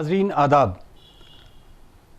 नाजरीन आदाब,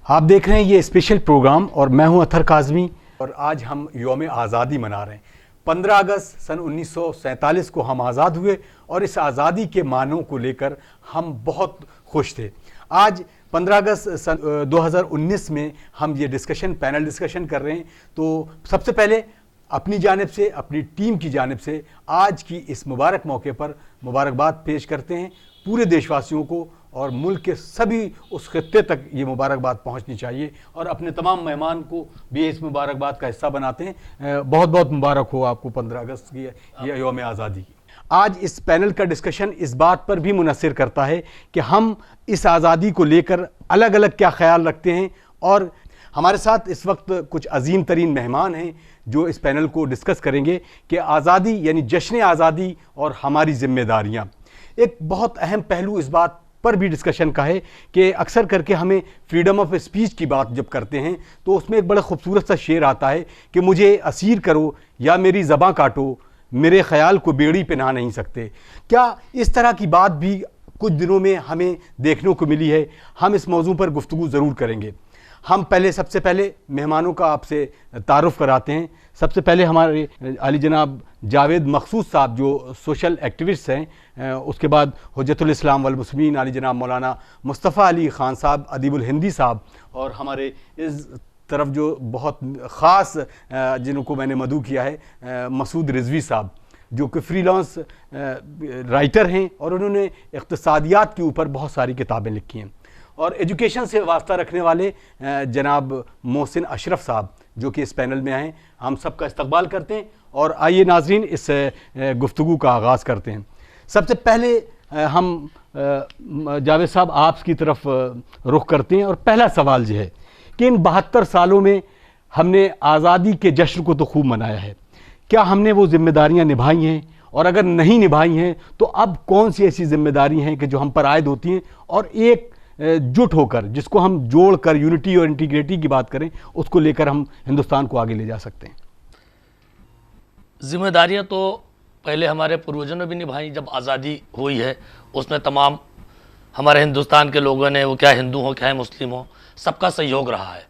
आप देख रहे हैं ये स्पेशल प्रोग्राम और मैं हूं अतर काज़मी। और आज हम यौम आज़ादी मना रहे हैं। 15 अगस्त सन 1947 को हम आज़ाद हुए और इस आज़ादी के मानों को लेकर हम बहुत खुश थे। आज 15 अगस्त सन 2019 में हम ये पैनल डिस्कशन कर रहे हैं। तो सबसे पहले अपनी जानिब से, अपनी टीम की जानिब से आज की इस मुबारक मौके पर मुबारकबाद पेश करते हैं पूरे देशवासियों को, और मुल्क के सभी उस खित्ते तक ये मुबारकबाद पहुंचनी चाहिए और अपने तमाम मेहमान को भी इस मुबारकबाद का हिस्सा बनाते हैं। बहुत बहुत मुबारक हो आपको 15 अगस्त की ये यौम आज़ादी की। आज इस पैनल का डिस्कशन इस बात पर भी मुनस्सिर करता है कि हम इस आज़ादी को लेकर अलग अलग क्या ख्याल रखते हैं, और हमारे साथ इस वक्त कुछ अजीम तरीन मेहमान हैं जो इस पैनल को डिस्कस करेंगे कि आज़ादी यानी जश्न आज़ादी और हमारी जिम्मेदारियाँ। एक बहुत अहम पहलू इस बात पर भी डिस्कशन का है कि अक्सर करके हमें फ्रीडम ऑफ स्पीच की बात जब करते हैं तो उसमें एक बड़ा खूबसूरत सा शेर आता है कि मुझे असीर करो या मेरी ज़बां काटो, मेरे ख़याल को बेड़ी पे नहा नहीं सकते। क्या इस तरह की बात भी कुछ दिनों में हमें देखने को मिली है? हम इस मौजू पर गुफ्तगू ज़रूर करेंगे। हम सबसे पहले मेहमानों का आपसे तारुफ़ कराते हैं। सबसे पहले हमारे अली जनाब जावेद मखसूस साहब जो सोशल एक्टिविस्ट हैं, उसके बाद हुज्जतुल इस्लाम वल मुस्लिमीन अली जनाब मौलाना मुस्तफ़ा अली ख़ान साहब अदीबुल हिंदी साहब, और हमारे इस तरफ जो बहुत ख़ास जिनको मैंने मदऊ किया है मसूद रिजवी साहब, जो कि फ्रीलांस राइटर हैं और उन्होंने इक़्तिसादियात के ऊपर बहुत सारी किताबें लिखी हैं, और एजुकेशन से वास्ता रखने वाले जनाब मोहसिन अशरफ साहब जो कि इस पैनल में आए। हम सब का इस्तकबाल करते हैं और आइए नाजरीन इस गुफ्तगू का आगाज़ करते हैं। सबसे पहले हम जावेद साहब आपकी तरफ रुख करते हैं और पहला सवाल जो है कि इन 72 सालों में हमने आज़ादी के जश्न को तो खूब मनाया है, क्या हमने वो जिम्मेदारियाँ निभाई हैं? और अगर नहीं निभाई हैं तो अब कौन सी ऐसी जिम्मेदारी हैं कि जो हम पर आयद होती हैं और एक जुट होकर, जिसको हम जोड़कर यूनिटी और इंटीग्रिटी की बात करें, उसको लेकर हम हिंदुस्तान को आगे ले जा सकते हैं? जिम्मेदारियां तो पहले हमारे पूर्वजों ने भी निभाई। जब आज़ादी हुई है उसमें तमाम हमारे हिंदुस्तान के लोगों ने, वो क्या हिंदू हो क्या मुस्लिम हो, सबका सहयोग रहा है।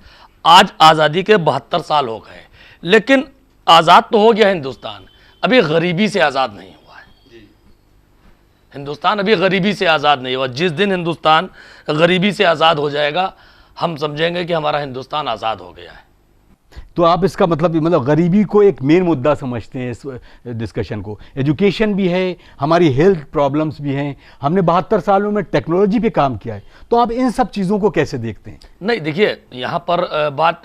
आज आज़ादी के 72 साल हो गए, लेकिन आज़ाद तो हो गया हिंदुस्तान, अभी गरीबी से आज़ाद नहीं हुआ है। हिंदुस्तान अभी गरीबी से आज़ाद नहीं हुआ। जिस दिन हिंदुस्तान गरीबी से आज़ाद हो जाएगा हम समझेंगे कि हमारा हिंदुस्तान आज़ाद हो गया है। तो आप इसका मतलब गरीबी को एक मेन मुद्दा समझते हैं इस डिस्कशन को? एजुकेशन भी है, हमारी हेल्थ प्रॉब्लम्स भी हैं, हमने 72 सालों में टेक्नोलॉजी पे काम किया है, तो आप इन सब चीज़ों को कैसे देखते हैं? नहीं, देखिए यहाँ पर बात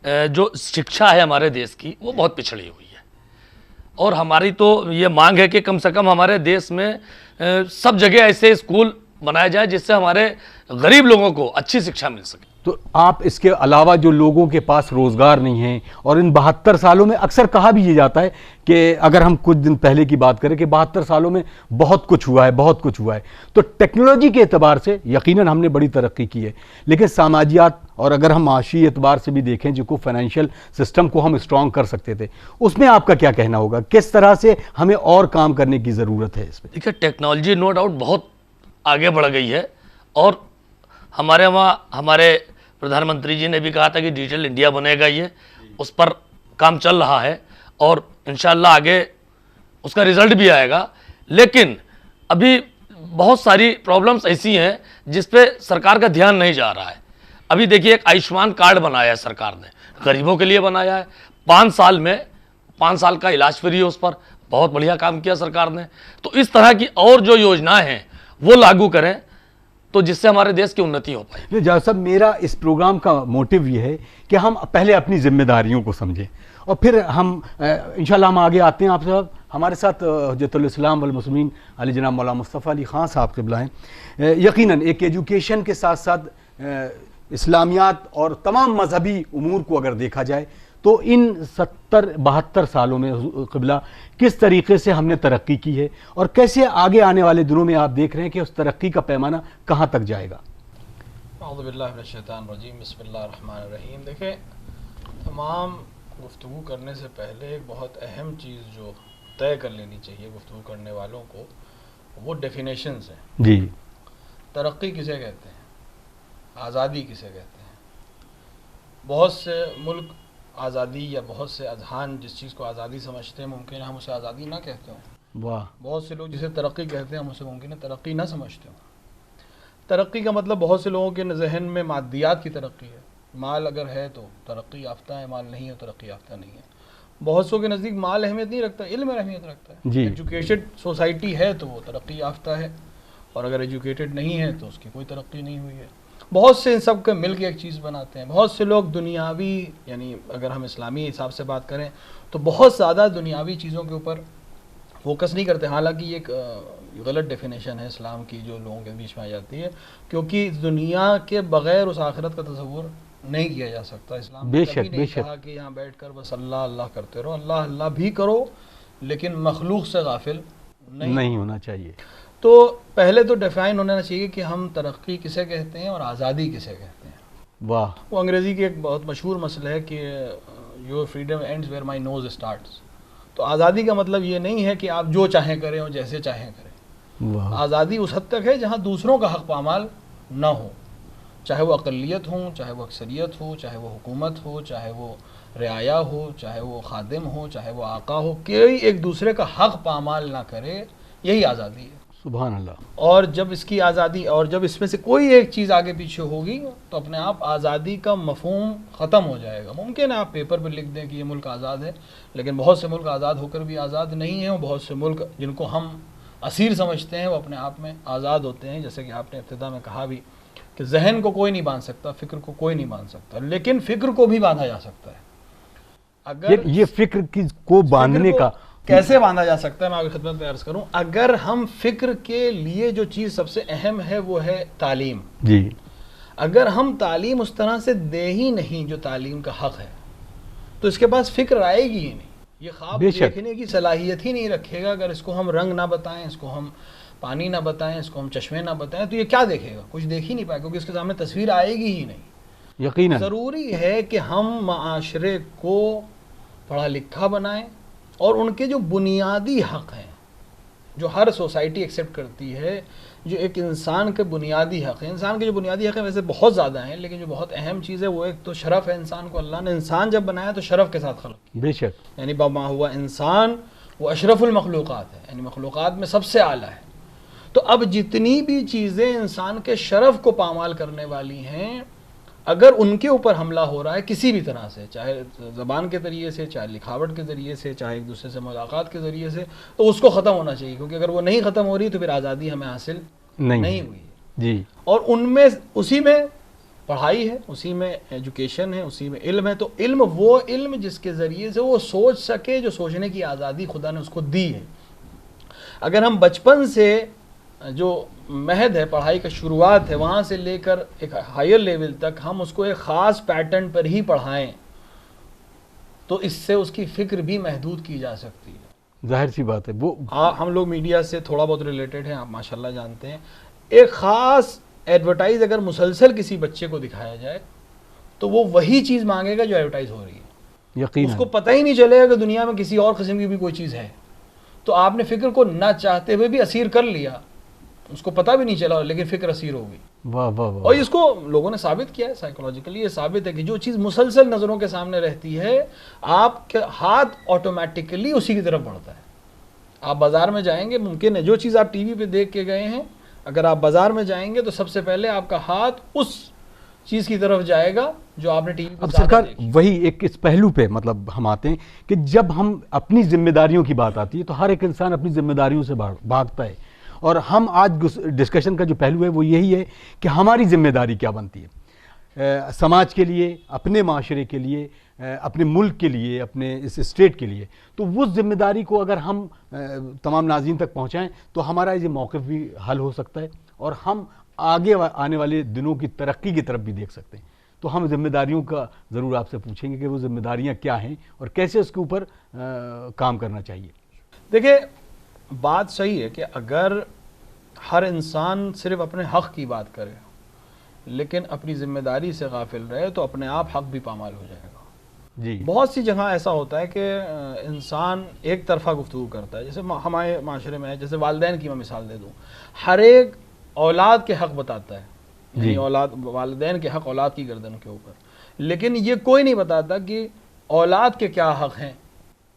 जो शिक्षा है हमारे देश की वो बहुत पिछड़ी हुई है, और हमारी तो ये मांग है कि कम से कम हमारे देश में सब जगह ऐसे स्कूल बनाया जाए जिससे हमारे गरीब लोगों को अच्छी शिक्षा मिल सके। तो आप इसके अलावा जो लोगों के पास रोज़गार नहीं है, और इन 72 सालों में अक्सर कहा भी ये जाता है कि अगर हम कुछ दिन पहले की बात करें कि 72 सालों में बहुत कुछ हुआ है, बहुत कुछ हुआ है, तो टेक्नोलॉजी के एतबार से यकीनन हमने बड़ी तरक्की की है, लेकिन सामाजियात और अगर हम माशी एतबार से भी देखें, जो फाइनेंशियल सिस्टम को हम स्ट्रॉन्ग कर सकते थे, उसमें आपका क्या कहना होगा? किस तरह से हमें और काम करने की ज़रूरत है इसमें? देखिए, टेक्नोलॉजी नो डाउट बहुत आगे बढ़ गई है, और हमारे वहाँ हमारे प्रधानमंत्री जी ने भी कहा था कि डिजिटल इंडिया बनेगा, ये उस पर काम चल रहा है और इंशाअल्लाह आगे उसका रिजल्ट भी आएगा। लेकिन अभी बहुत सारी प्रॉब्लम्स ऐसी हैं जिस पे सरकार का ध्यान नहीं जा रहा है। अभी देखिए, एक आयुष्मान कार्ड बनाया है सरकार ने, गरीबों के लिए बनाया है। 5 साल में 5 साल का इलाज फ्री है, उस पर बहुत बढ़िया काम किया सरकार ने। तो इस तरह की और जो योजनाएं हैं वो लागू करें तो जिससे हमारे देश की उन्नति हो पाए। जावेद साहब, मेरा इस प्रोग्राम का मोटिव ये है कि हम पहले अपनी जिम्मेदारियों को समझें और फिर हम इंशाल्लाह हम आगे आते हैं। आप साहब हमारे साथ हुज्जतुल इस्लाम वल मुस्लिमीन अली जनाब मौलाना मुस्तफ़ा अली ख़ान साहब क़िबला हैं। यकीनन एक एजुकेशन के साथ साथ इस्लामियात और तमाम मजहबी उमूर को अगर देखा जाए तो इन 72 सालों में क़िबला किस तरीके से हमने तरक्की की है और कैसे आगे आने वाले दिनों में आप देख रहे हैं कि उस तरक्की का पैमाना कहाँ तक जाएगा? बिस्मिल्लाहिर्रहमानिर्रहीम। देखें, तमाम गुफ्तगू करने से पहले एक बहुत अहम चीज़ जो तय कर लेनी चाहिए गुफ्तगू करने वालों को, वो डेफिनेशंस हैं। जी, तरक्की किसे कहते हैं? आज़ादी किसे कहते हैं। बहुत से मुल्क आज़ादी या बहुत से अजहान जिस चीज़ को आज़ादी समझते हैं मुमकिन है हम उसे आज़ादी ना कहते हों। वाह। बहुत से लोग जिसे तरक्की कहते हैं हम उसे मुमकिन है तरक्की ना समझते हों। तरक्की का मतलब बहुत से लोगों के जहन में मादियात की तरक्की है। माल अगर है तो तरक्की याफ्ता है, माल नहीं है तो तरक्की याफ्ता नहीं है। बहुत सौ के नज़दीक माल अहमियत नहीं रखता, इल्म अहमियत रखता है। जी। एजुकेटेड सोसाइटी है तो वो तरक्की याफ्ता है, और अगर एजुकेटेड नहीं है तो उसकी कोई तरक्की नहीं हुई है। बहुत से इन सब के मिल के एक चीज़ बनाते हैं। बहुत से लोग दुनियावी, यानी अगर हम इस्लामी हिसाब से बात करें तो बहुत ज़्यादा दुनियावी चीज़ों के ऊपर फोकस नहीं करते। हालांकि ये एक गलत डेफिनेशन है इस्लाम की जो लोगों के बीच में आ जाती है, क्योंकि दुनिया के बगैर उस आखिरत का तस्वुर नहीं किया जा सकता। इस्लाम ने बेशक, कभी नहीं बेशक। कहा कि यहाँ बैठकर बस अल्लाह अल्लाह करते रहो। अल्लाह अल्लाह भी करो, लेकिन मखलूक से गाफिल नहीं होना चाहिए। तो पहले तो डिफाइन होना चाहिए कि हम तरक्की किसे कहते हैं और आज़ादी किसे कहते हैं। वाह। वो अंग्रेज़ी की एक बहुत मशहूर मसला है कि your freedom ends where my nose starts. तो आज़ादी का मतलब ये नहीं है कि आप जो चाहें करें और जैसे चाहें करें। वाह। आज़ादी उस हद तक है जहाँ दूसरों का हक़ पामाल ना हो, चाहे वो अक़लियत हो, चाहे वो अक्सरियत हो, चाहे वो हुकूमत हो, चाहे वो रियाया हो, चाहे वो खादिम हो, चाहे वो आका हो, कोई एक दूसरे का हक़ पामाल ना करे। यही आज़ादी है। सुभान अल्लाह। और जब इसकी आज़ादी, और जब इसमें से कोई एक चीज़ आगे पीछे होगी तो अपने आप आज़ादी का मफहूम ख़त्म हो जाएगा। मुमकिन है आप पेपर पर लिख दें कि ये मुल्क आज़ाद है, लेकिन बहुत से मुल्क आज़ाद होकर भी आज़ाद नहीं हैं, और बहुत से मुल्क जिनको हम असीर समझते हैं वो अपने आप में आज़ाद होते हैं। जैसे कि आपने इब्तिदा में कहा भी कि जहन को कोई नहीं बांध सकता, फ़िक्र को कोई नहीं बांध सकता, लेकिन फ़िक्र को भी बांधा जा सकता है। अगर ये फिक्र को बांधने का कैसे बांधा जा सकता है, मैं आपकी खिदमत में अर्ज़ करूं। अगर हम फ़िक्र के लिए जो चीज़ सबसे अहम है वो है तालीम। जी। अगर हम तालीम उस तरह से दे ही नहीं जो तालीम का हक़ है, तो इसके पास फ़िक्र आएगी ही नहीं। ये ख्वाब देखने की सलाहियत ही नहीं रखेगा। अगर इसको हम रंग ना बताएं, इसको हम पानी ना बताएं, इसको हम चश्मे ना बताएं, तो ये क्या देखेगा? कुछ देख ही नहीं पाएगा, क्योंकि इसके सामने तस्वीर आएगी ही नहीं। यकीनन ज़रूरी है कि हम माशरे को पढ़ा लिखा बनाएं, और उनके जो बुनियादी हक़ हैं जो हर सोसाइटी एक्सेप्ट करती है, जो एक इंसान के बुनियादी हक़ हैं। इंसान के जो बुनियादी हक़ हैं वैसे बहुत ज़्यादा हैं, लेकिन जो बहुत अहम चीज़ है वो एक तो शरफ़ है। इंसान को अल्लाह ने इंसान जब बनाया तो शरफ़ के साथ खलक़ किया। बेशक। यानी बमा हुआ इंसान वो अशरफुल मखलूक़ात है, यानी मखलूक़ात में सबसे आला है। तो अब जितनी भी चीज़ें इंसान के शरफ़ को पामाल करने वाली हैं, अगर उनके ऊपर हमला हो रहा है किसी भी तरह से, चाहे ज़बान के ज़रिए से, चाहे लिखावट के ज़रिए से, चाहे एक दूसरे से मुलाकात के ज़रिए से, तो उसको ख़त्म होना चाहिए। क्योंकि अगर वो नहीं ख़त्म हो रही तो फिर आज़ादी हमें हासिल नहीं हुई। जी। और उनमें उसी में पढ़ाई है, उसी में एजुकेशन है, उसी में इल्म है। तो इल्म वो इल्म जिसके ज़रिए से वो सोच सके, जो सोचने की आज़ादी खुदा ने उसको दी है। अगर हम बचपन से जो महद है, पढ़ाई का शुरुआत है, वहाँ से लेकर एक हायर लेवल तक हम उसको एक ख़ास पैटर्न पर ही पढ़ाएं, तो इससे उसकी फ़िक्र भी महदूद की जा सकती है। जाहिर सी बात है। वो हम लोग मीडिया से थोड़ा बहुत रिलेटेड हैं, आप माशाल्लाह जानते हैं। एक ख़ास एडवर्टाइज़ अगर मुसलसल किसी बच्चे को दिखाया जाए तो वो वही चीज़ मांगेगा जो एडवर्टाइज़ हो रही है। यकीनन उसको पता ही नहीं चलेगा कि दुनिया में किसी और किस्म की भी कोई चीज़ है। तो आपने फ़िक्र को ना चाहते हुए भी असीर कर लिया, उसको पता भी नहीं चला, लेकिन फ़िक्र असीर हो गई। वाह वाह वाह। और इसको लोगों ने साबित किया है, साइकोलॉजिकली ये साबित है कि जो चीज़ मुसलसल नज़रों के सामने रहती है, आपके हाथ ऑटोमेटिकली उसी की तरफ बढ़ता है। आप बाज़ार में जाएंगे, मुमकिन है जो चीज़ आप टीवी पे देख के गए हैं, अगर आप बाज़ार में जाएंगे तो सबसे पहले आपका हाथ उस चीज़ की तरफ जाएगा जो आपने टीवी पे। अब सरकार वही एक इस पहलू पे मतलब हम आते हैं कि जब हम अपनी जिम्मेदारियों की बात आती है तो हर एक इंसान अपनी जिम्मेदारियों से भागता है। और हम आज डिस्कशन का जो पहलू है वो यही है कि हमारी जिम्मेदारी क्या बनती है समाज के लिए, अपने माशरे के लिए, अपने मुल्क के लिए, अपने इस स्टेट के लिए। तो उस जिम्मेदारी को अगर हम तमाम नाज़रीन तक पहुंचाएं तो हमारा ये मौक़िफ़ भी हल हो सकता है और हम आगे आने वाले दिनों की तरक्की की तरफ भी देख सकते हैं। तो हम जिम्मेदारियों का ज़रूर आपसे पूछेंगे कि वो जिम्मेदारियां क्या हैं और कैसे उसके ऊपर काम करना चाहिए। देखिए, बात सही है कि अगर हर इंसान सिर्फ अपने हक़ की बात करे लेकिन अपनी ज़िम्मेदारी से गाफिल रहे तो अपने आप हक़ भी पामाल हो जाएगा। जी। बहुत सी जगह ऐसा होता है कि इंसान एक तरफ़ा गुफ्तगू करता है। जैसे हमारे माशरे में है, जैसे वालिदैन की मैं मिसाल दे दूँ, हर एक औलाद के हक़ बताता है, यानी औलाद, वालिदैन के हक औलाद की गर्दन के ऊपर, लेकिन ये कोई नहीं बताता कि औलाद के क्या हक हैं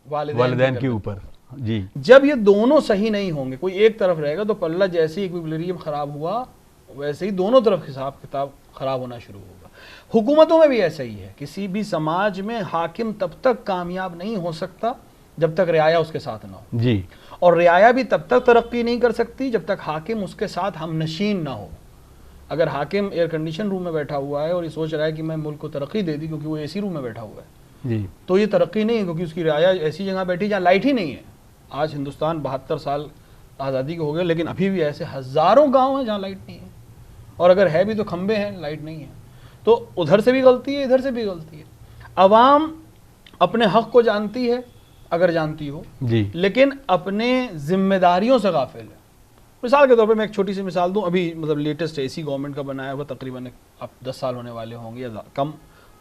वालिदैन के ऊपर। जी, जब ये दोनों सही नहीं होंगे, कोई एक तरफ रहेगा तो पल्ला जैसे ही इक्विलिब्रियम खराब हुआ वैसे ही दोनों तरफ हिसाब किताब खराब होना शुरू होगा। हुकूमतों में भी ऐसा ही है, किसी भी समाज में हाकिम तब तक कामयाब नहीं हो सकता जब तक रियाया उसके साथ ना हो जी, और रियाया भी तब तक तरक्की नहीं कर सकती जब तक हाकिम उसके साथ हमनशीन ना हो। अगर हाकिम एयर कंडीशन रूम में बैठा हुआ है और ये सोच रहा है कि मैं मुल्क को तरक्की दे दी क्योंकि वो एसी रूम में बैठा हुआ है, जी, तो ये तरक्की नहीं है, क्योंकि उसकी रियाया ऐसी जगह बैठी जहाँ लाइट ही नहीं है। आज हिंदुस्तान 72 साल आज़ादी के हो गए, लेकिन अभी भी ऐसे हज़ारों गांव हैं जहाँ लाइट नहीं है, और अगर है भी तो खंबे हैं, लाइट नहीं है। तो उधर से भी गलती है, इधर से भी गलती है। अवाम अपने हक को जानती है अगर जानती हो, जी, लेकिन अपने जिम्मेदारियों से गाफिल है। मिसाल के तौर पे मैं एक छोटी सी मिसाल दूं, अभी मतलब लेटेस्ट एसी गवर्नमेंट का बनाया हुआ, तकरीबन अब 10 साल होने वाले होंगे या कम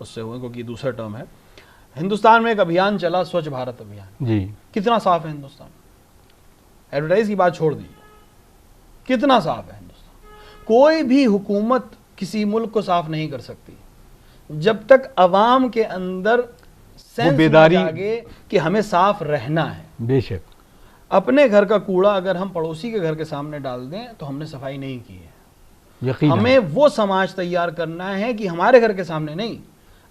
उससे हुए, क्योंकि दूसरा टर्म है। हिंदुस्तान में एक अभियान चला, स्वच्छ भारत अभियान। जी, कितना साफ है हिंदुस्तान, एडवर्टाइज की बात छोड़ दीजिए, कितना साफ है हिंदुस्तान। कोई भी हुकूमत किसी मुल्क को साफ नहीं कर सकती जब तक अवाम के अंदर सेंस बेदारी ना जागे कि हमें साफ रहना है। बेशक। अपने घर का कूड़ा अगर हम पड़ोसी के घर के सामने डाल दें तो हमने सफाई नहीं की है। यकीनन हमें वो समाज तैयार करना है कि हमारे घर के सामने नहीं,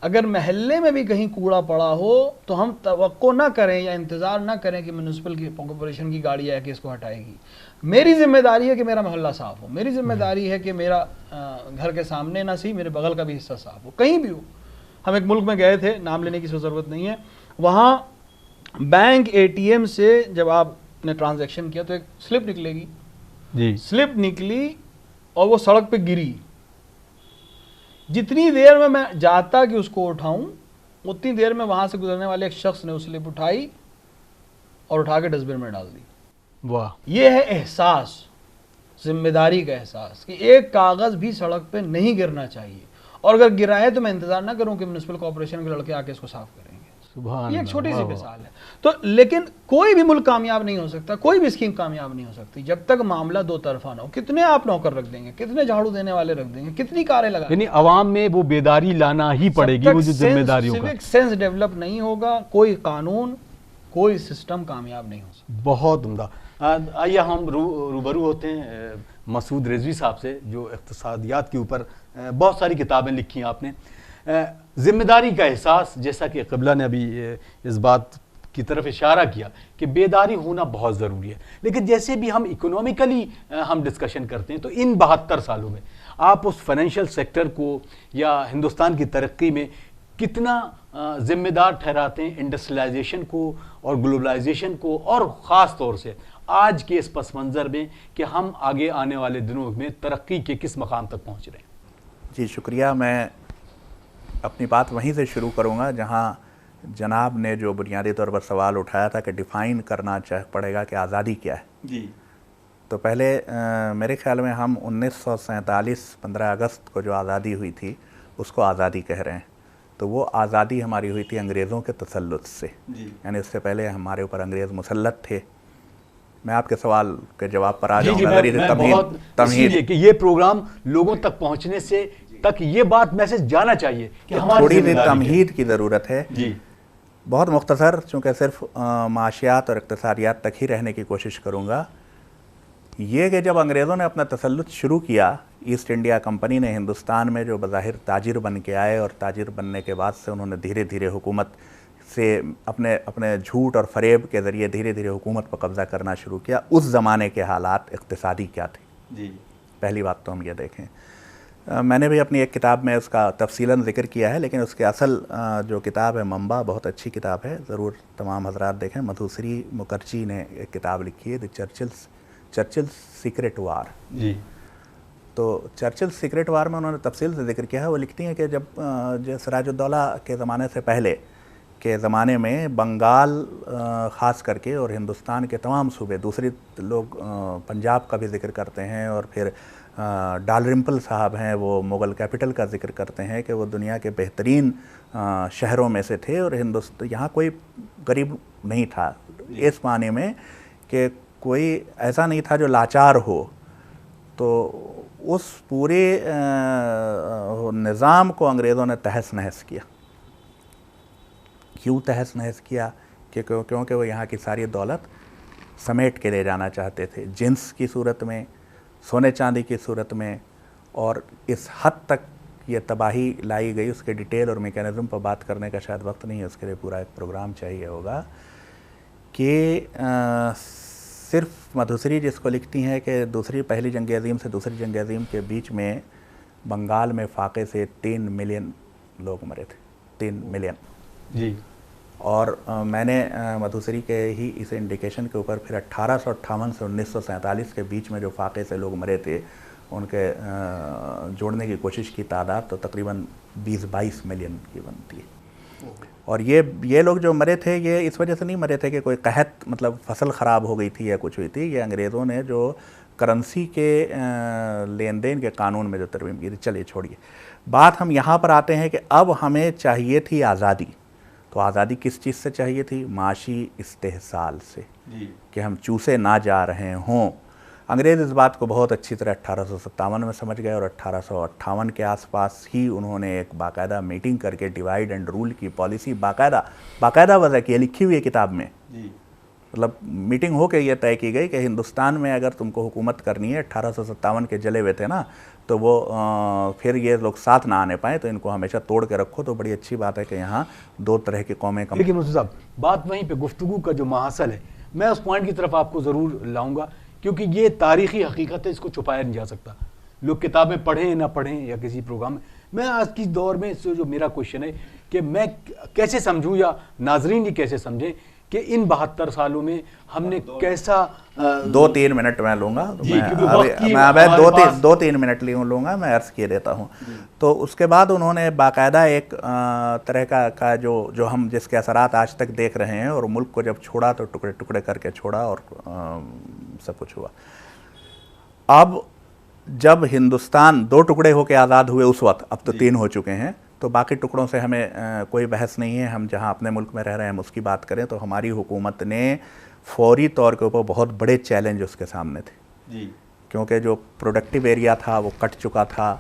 अगर महल्ले में भी कहीं कूड़ा पड़ा हो तो हम तवक्को ना करें या इंतज़ार ना करें कि म्यूनिसिपल की कॉर्पोरेशन की गाड़ी आके इसको हटाएगी। मेरी जिम्मेदारी है कि मेरा मोहल्ला साफ हो, मेरी जिम्मेदारी है कि मेरा घर के सामने ना सही मेरे बगल का भी हिस्सा साफ हो, कहीं भी हो। हम एक मुल्क में गए थे, नाम लेने की ज़रूरत नहीं है, वहाँ बैंक ATM से जब आपने ट्रांजैक्शन किया तो एक स्लिप निकलेगी, जी, स्लिप निकली और वो सड़क पे गिरी। जितनी देर में मैं जाता कि उसको उठाऊं, उतनी देर में वहां से गुजरने वाले एक शख्स ने उस स्लिप उठाई और उठा के डस्टबिन में डाल दी। वाह, ये है एहसास, जिम्मेदारी का एहसास कि एक कागज भी सड़क पे नहीं गिरना चाहिए, और अगर गिरा है तो मैं इंतजार ना करूं कि म्यूनिसिपल कॉर्पोरेशन के लड़के आके इसको साफ करेंगे। सुभान ये एक अल्लाह, छोटी सी वाह, वाह। मिसाल है। तो लेकिन कोई भी मुल्क कामयाब नहीं हो सकता, कोई भी स्कीम कामयाब नहीं हो सकती जब तक मामला दो तरफा ना हो। कितने आप नौकर रख देंगे, कितने झाड़ू देने वाले रख देंगे, कितनी कारें लगा, यानी अवाम में वो बेदारी लाना ही पड़ेगी, वो जो जिम्मेदारियों का। सिविक सेंस डेवलप नहीं होगा, कोई कानून, कोई सिस्टम कामयाब नहीं हो सकता। बहुत उम्दा। आइए हम रूबरू होते हैं मसूद रिजवी साहब से, जो इक़्तिसादियात के ऊपर बहुत सारी किताबें लिखी हैं आपने। ज़िम्मेदारी का एहसास, जैसा कि क़िबला ने अभी इस बात की तरफ इशारा किया कि बेदारी होना बहुत ज़रूरी है, लेकिन जैसे भी हम इकोनॉमिकली हम डिस्कशन करते हैं तो इन 72 सालों में आप उस फाइनेंशियल सेक्टर को या हिंदुस्तान की तरक्की में कितना ज़िम्मेदार ठहराते हैं इंडस्ट्रियलाइजेशन को और ग्लोबलाइजेशन को, और ख़ास तौर से आज के इस पस मंज़र में कि हम आगे आने वाले दिनों में तरक्की के किस मकाम तक पहुँच रहे हैं? जी शुक्रिया। मैं अपनी बात वहीं से शुरू करूंगा जहां जनाब ने जो बुनियादी तौर पर सवाल उठाया था कि डिफ़ाइन करना पड़ेगा कि आज़ादी क्या है। जी, तो पहले मेरे ख्याल में हम 1947 15 अगस्त को जो आज़ादी हुई थी उसको आज़ादी कह रहे हैं। तो वो आज़ादी हमारी हुई थी अंग्रेज़ों के तसल्लुत से, यानी उससे पहले हमारे ऊपर अंग्रेज़ मुसल्लत थे। मैं आपके सवाल के जवाब पर आ जाऊँगा। तमहीद कि ये प्रोग्राम लोगों तक पहुंचने से तक ये बात मैसेज जाना चाहिए कि हमारी थोड़ी सी जिम्मेदारी तमहीद की ज़रूरत है। जी, बहुत मुख्तसर, चूँकि सिर्फ माशियात और इक़्तिसादियात तक ही रहने की कोशिश करूँगा। ये कि जब अंग्रेज़ों ने अपना तसल्लुत शुरू किया, ईस्ट इंडिया कंपनी ने हिंदुस्तान में जो बज़ाहिर ताजिर बन के आए, और ताजिर बनने के बाद से उन्होंने धीरे धीरे हुकूमत से अपने झूठ और फ़रेब के ज़रिए धीरे धीरे हुकूमत पर कब्ज़ा करना शुरू किया। उस ज़माने के हालात इक़्तिसादी क्या थे? जी, पहली बात तो हम ये देखें। मैंने भी अपनी एक किताब में उसका तफसीलन ज़िक्र किया है, लेकिन उसके असल जो किताब है मंबा बहुत अच्छी किताब है, ज़रूर तमाम हज़रात देखें। मधुश्री मुखर्जी ने एक किताब लिखी है, द चर्चिल सीक्रेट वार। जी, तो चर्चिल सीक्रेट वार में उन्होंने तफसील से जिक्र किया है। वो लिखती हैं कि जब जो सिराजुद्दौला के ज़माने से पहले के ज़माने में बंगाल ख़ास करके और हिंदुस्तान के तमाम सूबे, दूसरी लोग पंजाब का भी जिक्र करते हैं, और फिर डालरिम्पल साहब हैं, वो मुग़ल कैपिटल का जिक्र करते हैं कि वो दुनिया के बेहतरीन शहरों में से थे, और यहाँ कोई गरीब नहीं था, इस माने में कि कोई ऐसा नहीं था जो लाचार हो। तो उस पूरे निज़ाम को अंग्रेज़ों ने तहस नहस किया। क्यों तहस नहस किया? क्योंकि वो यहाँ की सारी दौलत समेट के ले जाना चाहते थे, जिन्स की सूरत में, सोने चांदी की सूरत में। और इस हद तक ये तबाही लाई गई, उसके डिटेल और मैकेनिज़्म पर बात करने का शायद वक्त नहीं है, उसके लिए पूरा एक प्रोग्राम चाहिए होगा, कि सिर्फ मधुश्री जिसको लिखती हैं कि पहली जंग अज़ीम से दूसरी जंग अज़ीम के बीच में बंगाल में फाके से 3 मिलियन लोग मरे थे, 3 मिलियन जी। और मैंने मधुश्री के ही इस इंडिकेशन के ऊपर फिर 1858 से 1947 के बीच में जो फाके से लोग मरे थे उनके जोड़ने की कोशिश की तादाद तो तकरीबन 20-22 मिलियन की बनती है। और ये लोग जो मरे थे ये इस वजह से नहीं मरे थे कि कोई कहत मतलब फसल ख़राब हो गई थी या कुछ हुई थी। ये अंग्रेज़ों ने जो करेंसी के लेन देन के कानून में जो तरमीम की थी। चलिए छोड़िए, बात हम यहाँ पर आते हैं कि अब हमें चाहिए थी आज़ादी। तो आज़ादी किस चीज़ से चाहिए थी? माशी इस्तेहसाल से, कि हम चूसे ना जा रहे हों। अंग्रेज़ इस बात को बहुत अच्छी तरह 1857 में समझ गए और 1858 के आसपास ही उन्होंने एक बाकायदा मीटिंग करके डिवाइड एंड रूल की पॉलिसी बाकायदा वजह की, लिखी हुई है किताब में। मतलब मीटिंग हो के ये तय की गई कि हिंदुस्तान में अगर तुमको हुकूमत करनी है, 1857 के जले हुए थे ना, तो वो फिर ये लोग साथ ना आने पाए, तो इनको हमेशा तोड़ के रखो। तो बड़ी अच्छी बात है कि यहाँ 2 तरह की कौमें कम। लेकिन मुफ्ती साहब, बात वहीं पे गुफ्तगू का जो महासल है, मैं उस पॉइंट की तरफ आपको ज़रूर लाऊंगा, क्योंकि ये तारीखी हकीकत है, इसको छुपाया नहीं जा सकता। लोग किताबें पढ़ें ना पढ़ें या किसी प्रोग्राम में, मैं आज की दौर में जो मेरा क्वेश्चन है कि मैं कैसे समझूं या नाजरीन ही कैसे समझें कि इन 72 सालों में हमने कैसा 2-3 मिनट मैं लूँगा, मैं 2-3 मिनट लूँगा, मैं अर्ज़ किए देता हूँ। तो उसके बाद उन्होंने बाकायदा एक तरह का जो हम जिसके असरात आज तक देख रहे हैं, और मुल्क को जब छोड़ा तो टुकड़े टुकड़े करके छोड़ा और सब कुछ हुआ। अब जब हिंदुस्तान 2 टुकड़े होकर आज़ाद हुए उस वक्त, अब तो 3 हो चुके हैं, तो बाकी टुकड़ों से हमें कोई बहस नहीं है। हम जहां अपने मुल्क में रह रहे हैं हम उसकी बात करें तो हमारी हुकूमत ने फौरी तौर के ऊपर बहुत बड़े चैलेंज उसके सामने थे जी। क्योंकि जो प्रोडक्टिव एरिया था वो कट चुका था,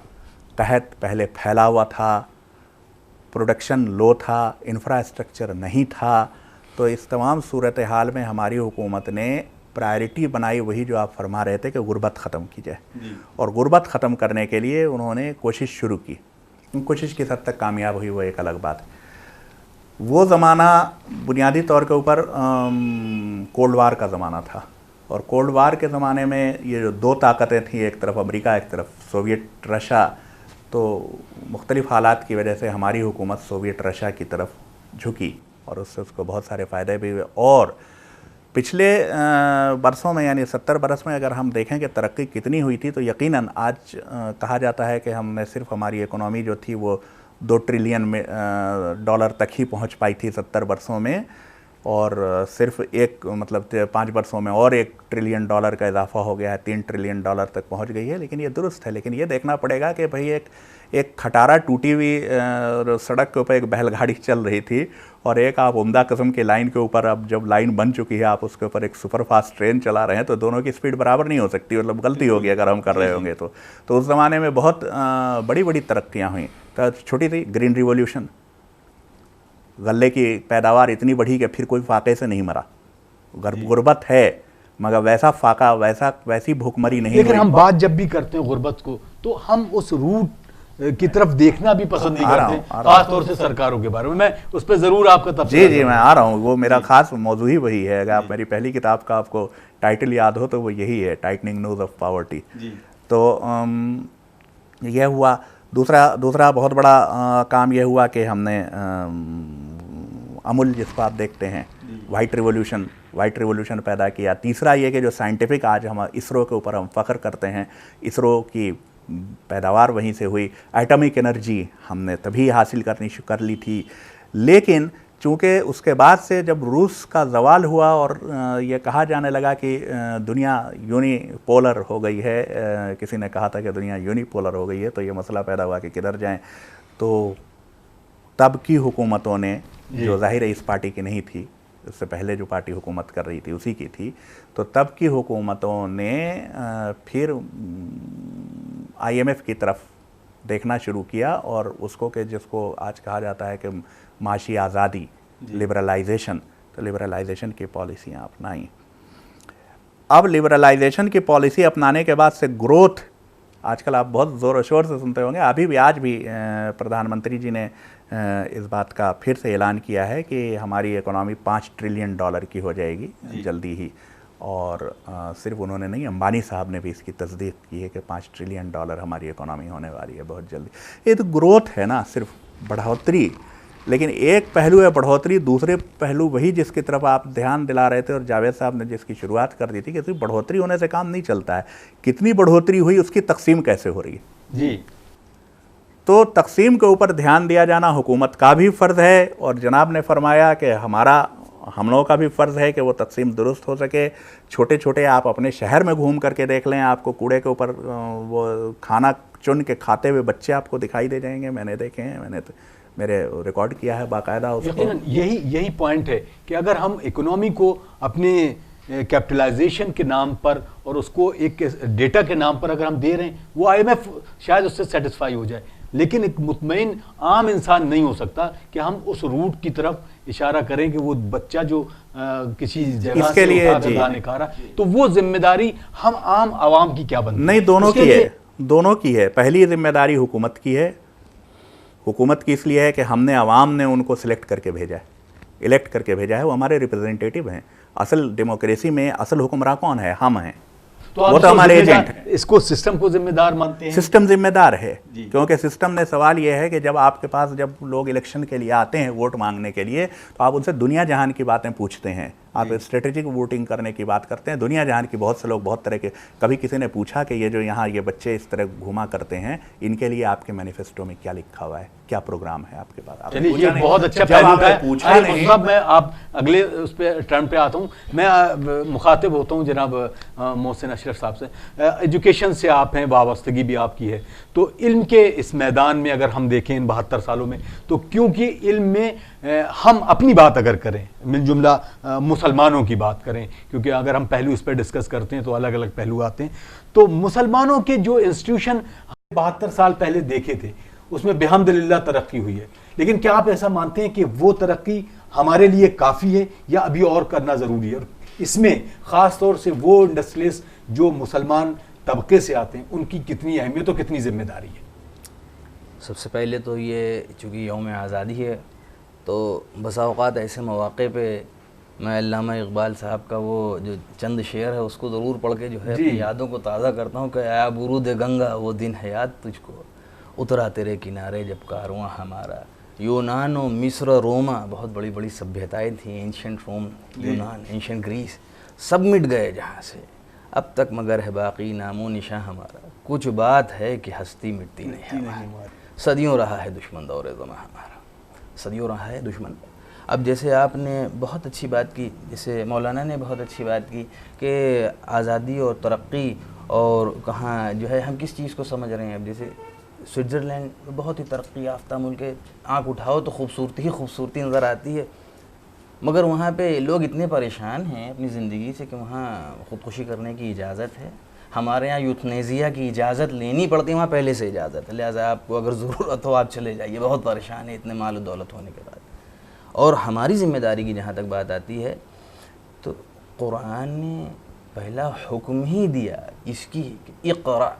कहत पहले फैला हुआ था, प्रोडक्शन लो था, इंफ्रास्ट्रक्चर नहीं था। तो इस तमाम सूरत हाल में हमारी हुकूमत ने प्रायोरिटी बनाई वही जो आप फरमा रहे थे कि गुर्बत ख़त्म की जाए। और गुर्बत ख़त्म करने के लिए उन्होंने कोशिश शुरू की। कोशिश किस हद तक कामयाब हुई वो एक अलग बात है। वो ज़माना बुनियादी तौर के ऊपर कोल्ड वार का ज़माना था, और कोल्ड वार के ज़माने में ये जो 2 ताकतें थीं, एक तरफ अमेरिका एक तरफ सोवियत रशिया, तो मुख्तलिफ़ हालात की वजह से हमारी हुकूमत सोवियत रशिया की तरफ झुकी और उससे उसको बहुत सारे फ़ायदे भी हुए। और पिछले बरसों में यानी 70 बरस में अगर हम देखें कि तरक्की कितनी हुई थी, तो यकीनन आज कहा जाता है कि हमने सिर्फ हमारी इकोनॉमी जो थी वो 2 ट्रिलियन में डॉलर तक ही पहुंच पाई थी 70 बरसों में, और सिर्फ 5 बरसों में और 1 ट्रिलियन डॉलर का इजाफा हो गया है, 3 ट्रिलियन डॉलर तक पहुंच गई है। लेकिन ये दुरुस्त है, लेकिन ये देखना पड़ेगा कि भाई एक खटारा टूटी हुई सड़क के ऊपर एक बैलगाड़ी चल रही थी, और एक आप उम्दा किस्म की लाइन के ऊपर, अब जब लाइन बन चुकी है आप उसके ऊपर एक सुपर फास्ट ट्रेन चला रहे हैं, तो दोनों की स्पीड बराबर नहीं हो सकती। मतलब गलती होगी अगर हम कर रहे होंगे तो उस ज़माने में बहुत बड़ी बड़ी तरक्कियाँ हुई। तो छोटी सी ग्रीन रिवॉल्यूशन, गले की पैदावार इतनी बढ़ी कि फिर कोई फाके से नहीं मरा। गुर्बत है मगर वैसा फाका वैसी भूखमरी नहीं। लेकिन हम बात जब भी करते हैं गुर्बत को, तो हम उस रूट की तरफ देखना भी पसंद नहीं करते, खास तौर से सरकारों के बारे में। मैं उस पर जरूर आपका तबसरा जी मैं आ रहा हूँ, वो मेरा खास मौजू ही वही है। अगर आप मेरी पहली किताब का आपको टाइटल याद हो तो वो यही है, टाइटनिंग नोज ऑफ पॉवर्टी। तो यह हुआ। दूसरा बहुत बड़ा काम यह हुआ कि हमने अमूल जिसको आप देखते हैं वाइट रिवॉल्यूशन पैदा किया। तीसरा ये कि जो साइंटिफिक आज हम इसरो के ऊपर हम फ़ख्र करते हैं, इसरो की पैदावार वहीं से हुई। एटॉमिक एनर्जी हमने तभी हासिल कर ली थी। लेकिन चूँकि उसके बाद से जब रूस का ज़वाल हुआ और ये कहा जाने लगा कि दुनिया यूनिपोलर हो गई है, किसी ने कहा था कि दुनिया यूनिपोलर हो गई है, तो ये मसला पैदा हुआ कि किधर जाएं। तो तब की हुकूमतों ने, जो ज़ाहिर है इस पार्टी की नहीं थी, इससे पहले जो पार्टी हुकूमत कर रही थी उसी की थी, तो तब की हुकूमतों ने फिर IMF की तरफ देखना शुरू किया और उसको कि जिसको आज कहा जाता है कि माशी आज़ादी, लिबरलाइजेशन, तो लिबरलाइजेशन की पॉलिसियाँ अपनाई। अब लिबरलाइजेशन की पॉलिसी अपनाने के बाद से ग्रोथ, आजकल आप बहुत ज़ोर शोर से सुनते होंगे, अभी भी आज भी प्रधानमंत्री जी ने इस बात का फिर से ऐलान किया है कि हमारी इकोनॉमी $5 ट्रिलियन की हो जाएगी जल्दी ही। और सिर्फ उन्होंने नहीं, अंबानी साहब ने भी इसकी तस्दीक की है कि $5 ट्रिलियन हमारी इकोनॉमी होने वाली है बहुत जल्दी। ये तो ग्रोथ है ना, सिर्फ बढ़ोतरी। लेकिन एक पहलू है बढ़ोतरी, दूसरे पहलू वही जिसकी तरफ आप ध्यान दिला रहे थे और जावेद साहब ने जिसकी शुरुआत कर दी थी कि सिर्फ बढ़ोतरी होने से काम नहीं चलता है, कितनी बढ़ोतरी हुई उसकी तकसीम कैसे हो रही है जी। तो तकसीम के ऊपर ध्यान दिया जाना हुकूमत का भी फ़र्ज़ है और जनाब ने फरमाया कि हम लोगों का भी फ़र्ज़ है कि वो तकसीम दुरुस्त हो सके। छोटे छोटे आप अपने शहर में घूम करके देख लें, आपको कूड़े के ऊपर वो खाना चुन के खाते हुए बच्चे आपको दिखाई दे जाएंगे। मैंने देखे हैं, मैंने तो मेरे रिकॉर्ड किया है बाकायदा उसको। यही पॉइंट है कि अगर हम इकोनॉमी को अपने कैपिटलाइजेशन के नाम पर और उसको एक डेटा के नाम पर अगर हम दे रहे हैं, वो IMF शायद उससे सेटिस्फाई हो जाए, लेकिन एक मुतमईन आम इंसान नहीं हो सकता कि हम उस रूट की तरफ इशारा करें कि वो बच्चा जो किसी जगह इसके लिए दाने खा रहा, तो वो जिम्मेदारी हम आम आवाम की क्या बनती नहीं, दोनों की है। पहली जिम्मेदारी हुकूमत की है। हुकूमत की इसलिए है कि हमने आवाम ने उनको सिलेक्ट करके भेजा है, इलेक्ट करके भेजा है, वो हमारे रिप्रेजेंटेटिव हैं। असल डेमोक्रेसी में असल हुक्मरान कौन है? हम हैं, वो तो हमारे एजेंट हैं। इसको सिस्टम को जिम्मेदार मानते हैं? सिस्टम जिम्मेदार है, क्योंकि सिस्टम ने सवाल यह है कि जब आपके पास जब लोग इलेक्शन के लिए आते हैं वोट मांगने के लिए, तो आप उनसे दुनिया जहान की बातें पूछते हैं, आप स्ट्रेटेजिक वोटिंग करने की बात करते हैं। दुनिया जहान की बहुत से लोग बहुत तरह के, कभी किसी ने पूछा कि ये जो यहाँ ये बच्चे इस तरह घुमा करते हैं, इनके लिए आपके मैनिफेस्टो में क्या लिखा हुआ है, क्या प्रोग्राम है आपके पास? चलिए, ये बहुत अच्छा पहलू है। मैं आप अगले उस पे टर्न पे आता हूँ। मैं मुखातिब होता हूँ जनाब मोहसिन अशरफ साहब से। एजुकेशन से आप हैं, वाबस्तगी भी आपकी है, तो इल्म के इस मैदान में अगर हम देखें इन 72 सालों में, तो क्योंकि इल्म में हम अपनी बात अगर करें, मिल जुमला मुसलमानों की बात करें, क्योंकि अगर हम पहलू इस पर डिस्कस करते हैं तो अलग अलग पहलू आते हैं, तो मुसलमानों के जो इंस्टीट्यूशन 72 साल पहले देखे थे उसमें बेहमदुलिल्लाह तरक्की हुई है। लेकिन क्या आप ऐसा मानते हैं कि वो तरक्की हमारे लिए काफ़ी है या अभी और करना ज़रूरी है? और इसमें ख़ास तौर से वो इंडस्ट्रियलिस्ट जो मुसलमान तबके से आते हैं, उनकी कितनी अहमियत और कितनी जिम्मेदारी है? सबसे पहले तो ये चूँकि यौम आज़ादी है, तो बसा औक़ात ऐसे मौक़े पे मैं अल्लामा इकबाल साहब का वो जो चंद शेर है उसको ज़रूर पढ़ के जो है अपनी यादों को ताज़ा करता हूँ कि आया बुरूद गंगा वो दिन है याद तुझको, उतरा तेरे किनारे जब कारवां हमारा। यूनान और मिस्र, रोमा, बहुत बड़ी बड़ी सभ्यताएं थी, एंशियंट रोम, यूनान, एंशियंट ग्रीस, सब मिट गए जहाँ से, अब तक मगर है बाकी नामो निशा हमारा, कुछ बात है कि हस्ती मिटती नहीं हमारी, सदियों रहा है दुश्मन दौरे ज़मा हमारा, सदियों रहा है दुश्मन। अब जैसे आपने बहुत अच्छी बात की, जैसे मौलाना ने बहुत अच्छी बात की कि आज़ादी और तरक्की और कहाँ जो है हम किस चीज़ को समझ रहे हैं। अब जैसे स्विट्ज़रलैंड बहुत ही तरक्की याफ्ता मुल्क है, आँख उठाओ तो खूबसूरती ही खूबसूरती नज़र आती है, मगर वहाँ पे लोग इतने परेशान हैं अपनी ज़िंदगी से कि वहाँ ख़ुदकुशी करने की इजाज़त है। हमारे यहाँ यूथनेजिया की इजाज़त लेनी पड़ती है, वहाँ पहले से इजाज़त है, लिहाजा आपको अगर ज़रूरत हो आप चले जाइए, बहुत परेशान है इतने माल दौलत होने के बाद। और हमारी ज़िम्मेदारी की जहाँ तक बात आती है तो कुरान ने पहला हुक्म ही दिया इसकी कि इक़रा,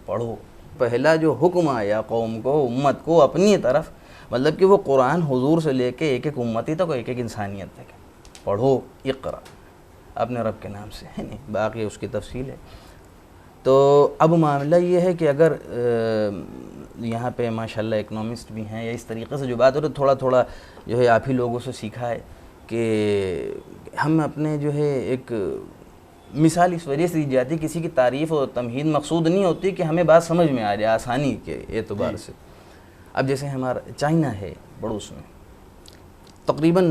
पढ़ो। पहला जो हुक्म आया कौम को, उम्मत को अपनी तरफ, मतलब कि वो कुरान हुजूर से लेके एक एक उम्मती तक, एक एक इंसानियत तक, पढ़ो इक़रा अपने रब के नाम से, है नहीं, बाकी उसकी तफसील है। तो अब मामला ये है कि अगर यहाँ पे माशाल्लाह इकनॉमिस्ट भी हैं या इस तरीक़े से जो बात हो तो थोड़ा थोड़ा जो है आप ही लोगों से सीखा है कि हम अपने जो है एक मिसाल इस वजह से दी जाती है, किसी की तारीफ़ और तमहीद मकसूद नहीं होती कि हमें बात समझ में आ जाए आसानी के एतबार से। अब जैसे हमारा चाइना है पड़ोस में, तकरीबन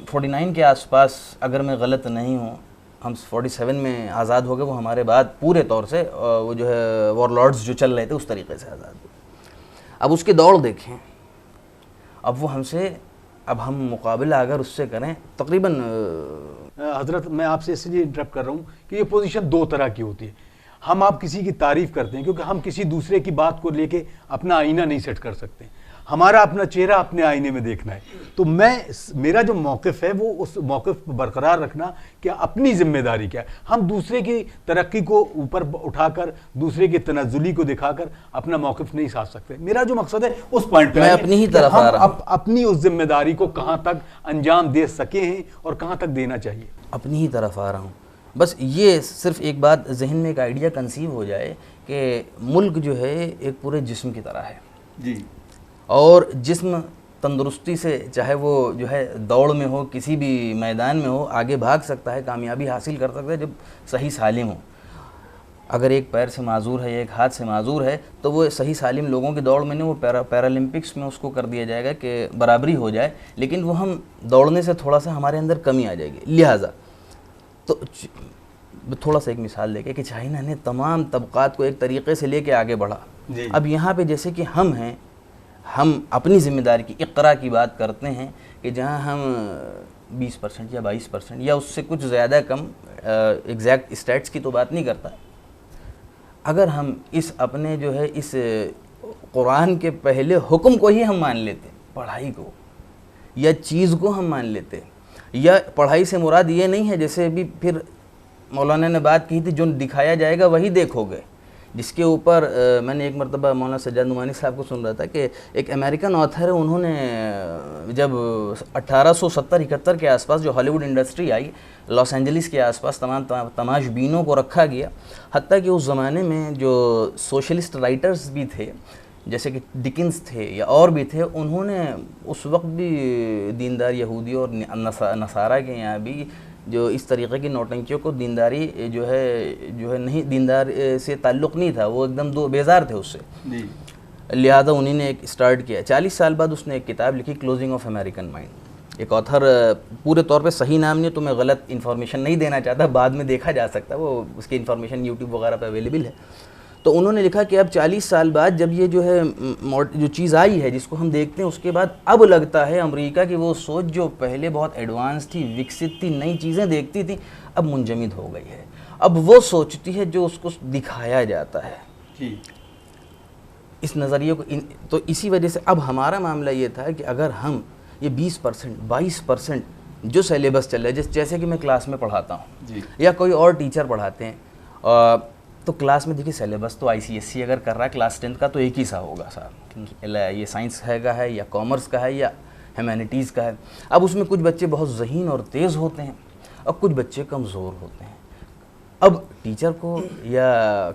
49 के आसपास अगर मैं गलत नहीं हूँ, हम 47 में आज़ाद हो गए, वो हमारे बाद पूरे तौर से वो जो है वॉरलॉर्ड्स जो चल रहे थे उस तरीके से आज़ाद हुए। अब उसकी दौड़ देखें, अब वो हमसे, अब हम मुकाबला अगर उससे करें तकरीबन हज़रत मैं आपसे इसलिए इंटरप्ट कर रहा हूँ कि ये पोजीशन दो तरह की होती है। हम आप किसी की तारीफ करते हैं क्योंकि हम किसी दूसरे की बात को लेके अपना आईना नहीं सेट कर सकते, हमारा अपना चेहरा अपने आईने में देखना है। तो मेरा जो मौक़िफ़ है वो उस मौक़िफ़ पर बरकरार रखना कि अपनी जिम्मेदारी क्या है। हम दूसरे की तरक्की को ऊपर उठाकर, दूसरे की तनज़्ज़ुली को दिखाकर अपना मौक़िफ़ नहीं साध सकते। मेरा जो मकसद है उस पॉइंट पे मैं अपनी ही तरफ आ रहा हूं। अपनी उस जिम्मेदारी को कहाँ तक अंजाम दे सके हैं और कहाँ तक देना चाहिए, अपनी ही तरफ आ रहा हूँ। बस ये सिर्फ एक बात जहन में एक आइडिया कंसीव हो जाए कि मुल्क जो है एक पूरे जिस्म की तरह है जी, और जिस्म तंदुरुस्ती से, चाहे वो जो है दौड़ में हो, किसी भी मैदान में हो, आगे भाग सकता है, कामयाबी हासिल कर सकता है जब सही सालिम हो। अगर एक पैर से माजूर है या एक हाथ से माजूर है तो वो सही सालिम लोगों की दौड़ में नहीं, वो पैरालंपिक्स में उसको कर दिया जाएगा कि बराबरी हो जाए, लेकिन वो हम दौड़ने से थोड़ा सा हमारे अंदर कमी आ जाएगी। लिहाजा तो थोड़ा सा एक मिसाल देके कि चाइना ने तमाम तबक़ात को एक तरीक़े से लेके आगे बढ़ा। अब यहाँ पे जैसे कि हम हैं, हम अपनी ज़िम्मेदारी की इक़रा की बात करते हैं कि जहाँ हम 20% या 22% या उससे कुछ ज़्यादा कम, एग्जैक्ट स्टैट्स की तो बात नहीं करता, अगर हम इस अपने जो है इस कुरान के पहले हुक्म को ही हम मान लेते, पढ़ाई को या चीज़ को हम मान लेते, या पढ़ाई से मुराद ये नहीं है जैसे अभी फिर मौलाना ने बात की थी जो दिखाया जाएगा वही देखोगे, जिसके ऊपर मैंने एक मरतबा मौलाना सज्जाद नुमानी साहब को सुन रहा था कि एक अमेरिकन ऑथर है, उन्होंने जब 1870-71 के आसपास जो Hollywood industry I, Los Angeles के आसपास तमाम तमाशबीनों को रखा गया, हत्ता कि उस ज़माने में जो सोशलिस्ट राइटर्स भी थे जैसे कि डिकिंस थे या और भी थे, उन्होंने उस वक्त भी दीनदार यहूदी और नसारा के यहाँ भी जो इस तरीक़े की नौटंकियों को दीनदारी जो है नहीं, दीनदार से ताल्लुक़ नहीं था, वो एकदम दो बेजार थे उससे, लिहाजा उन्हीं ने एक स्टार्ट किया। 40 साल बाद उसने एक किताब लिखी, क्लोजिंग ऑफ अमेरिकन माइंड। एक ऑथर, पूरे तौर पे सही नाम नहीं तो मैं गलत इन्फॉर्मेशन नहीं देना चाहता, बाद में देखा जा सकता है, वो उसकी इन्फॉर्मेशन यूट्यूब वगैरह पे अवेलेबल है। तो उन्होंने लिखा कि अब 40 साल बाद जब ये जो है जो चीज़ आई है जिसको हम देखते हैं, उसके बाद अब लगता है अमेरिका की वो सोच जो पहले बहुत एडवांस थी, विकसित थी, नई चीज़ें देखती थी, अब मुंजमद हो गई है। अब वो सोचती है जो उसको दिखाया जाता है जी। इस नज़रिए को तो इसी वजह से अब हमारा मामला ये था कि अगर हम ये 20% 22% जो सिलेबस चल रहा है, जैसे कि मैं क्लास में पढ़ाता हूँ या कोई और टीचर पढ़ाते हैं, तो क्लास में देखिए सिलेबस तो ICSE अगर कर रहा है क्लास 10 का तो एक ही सा होगा साहब, ये साइंस है या कॉमर्स का है या ह्यूमैनिटीज़ का है। अब उसमें कुछ बच्चे बहुत ज़हीन और तेज़ होते हैं और कुछ बच्चे कमज़ोर होते हैं। अब टीचर को या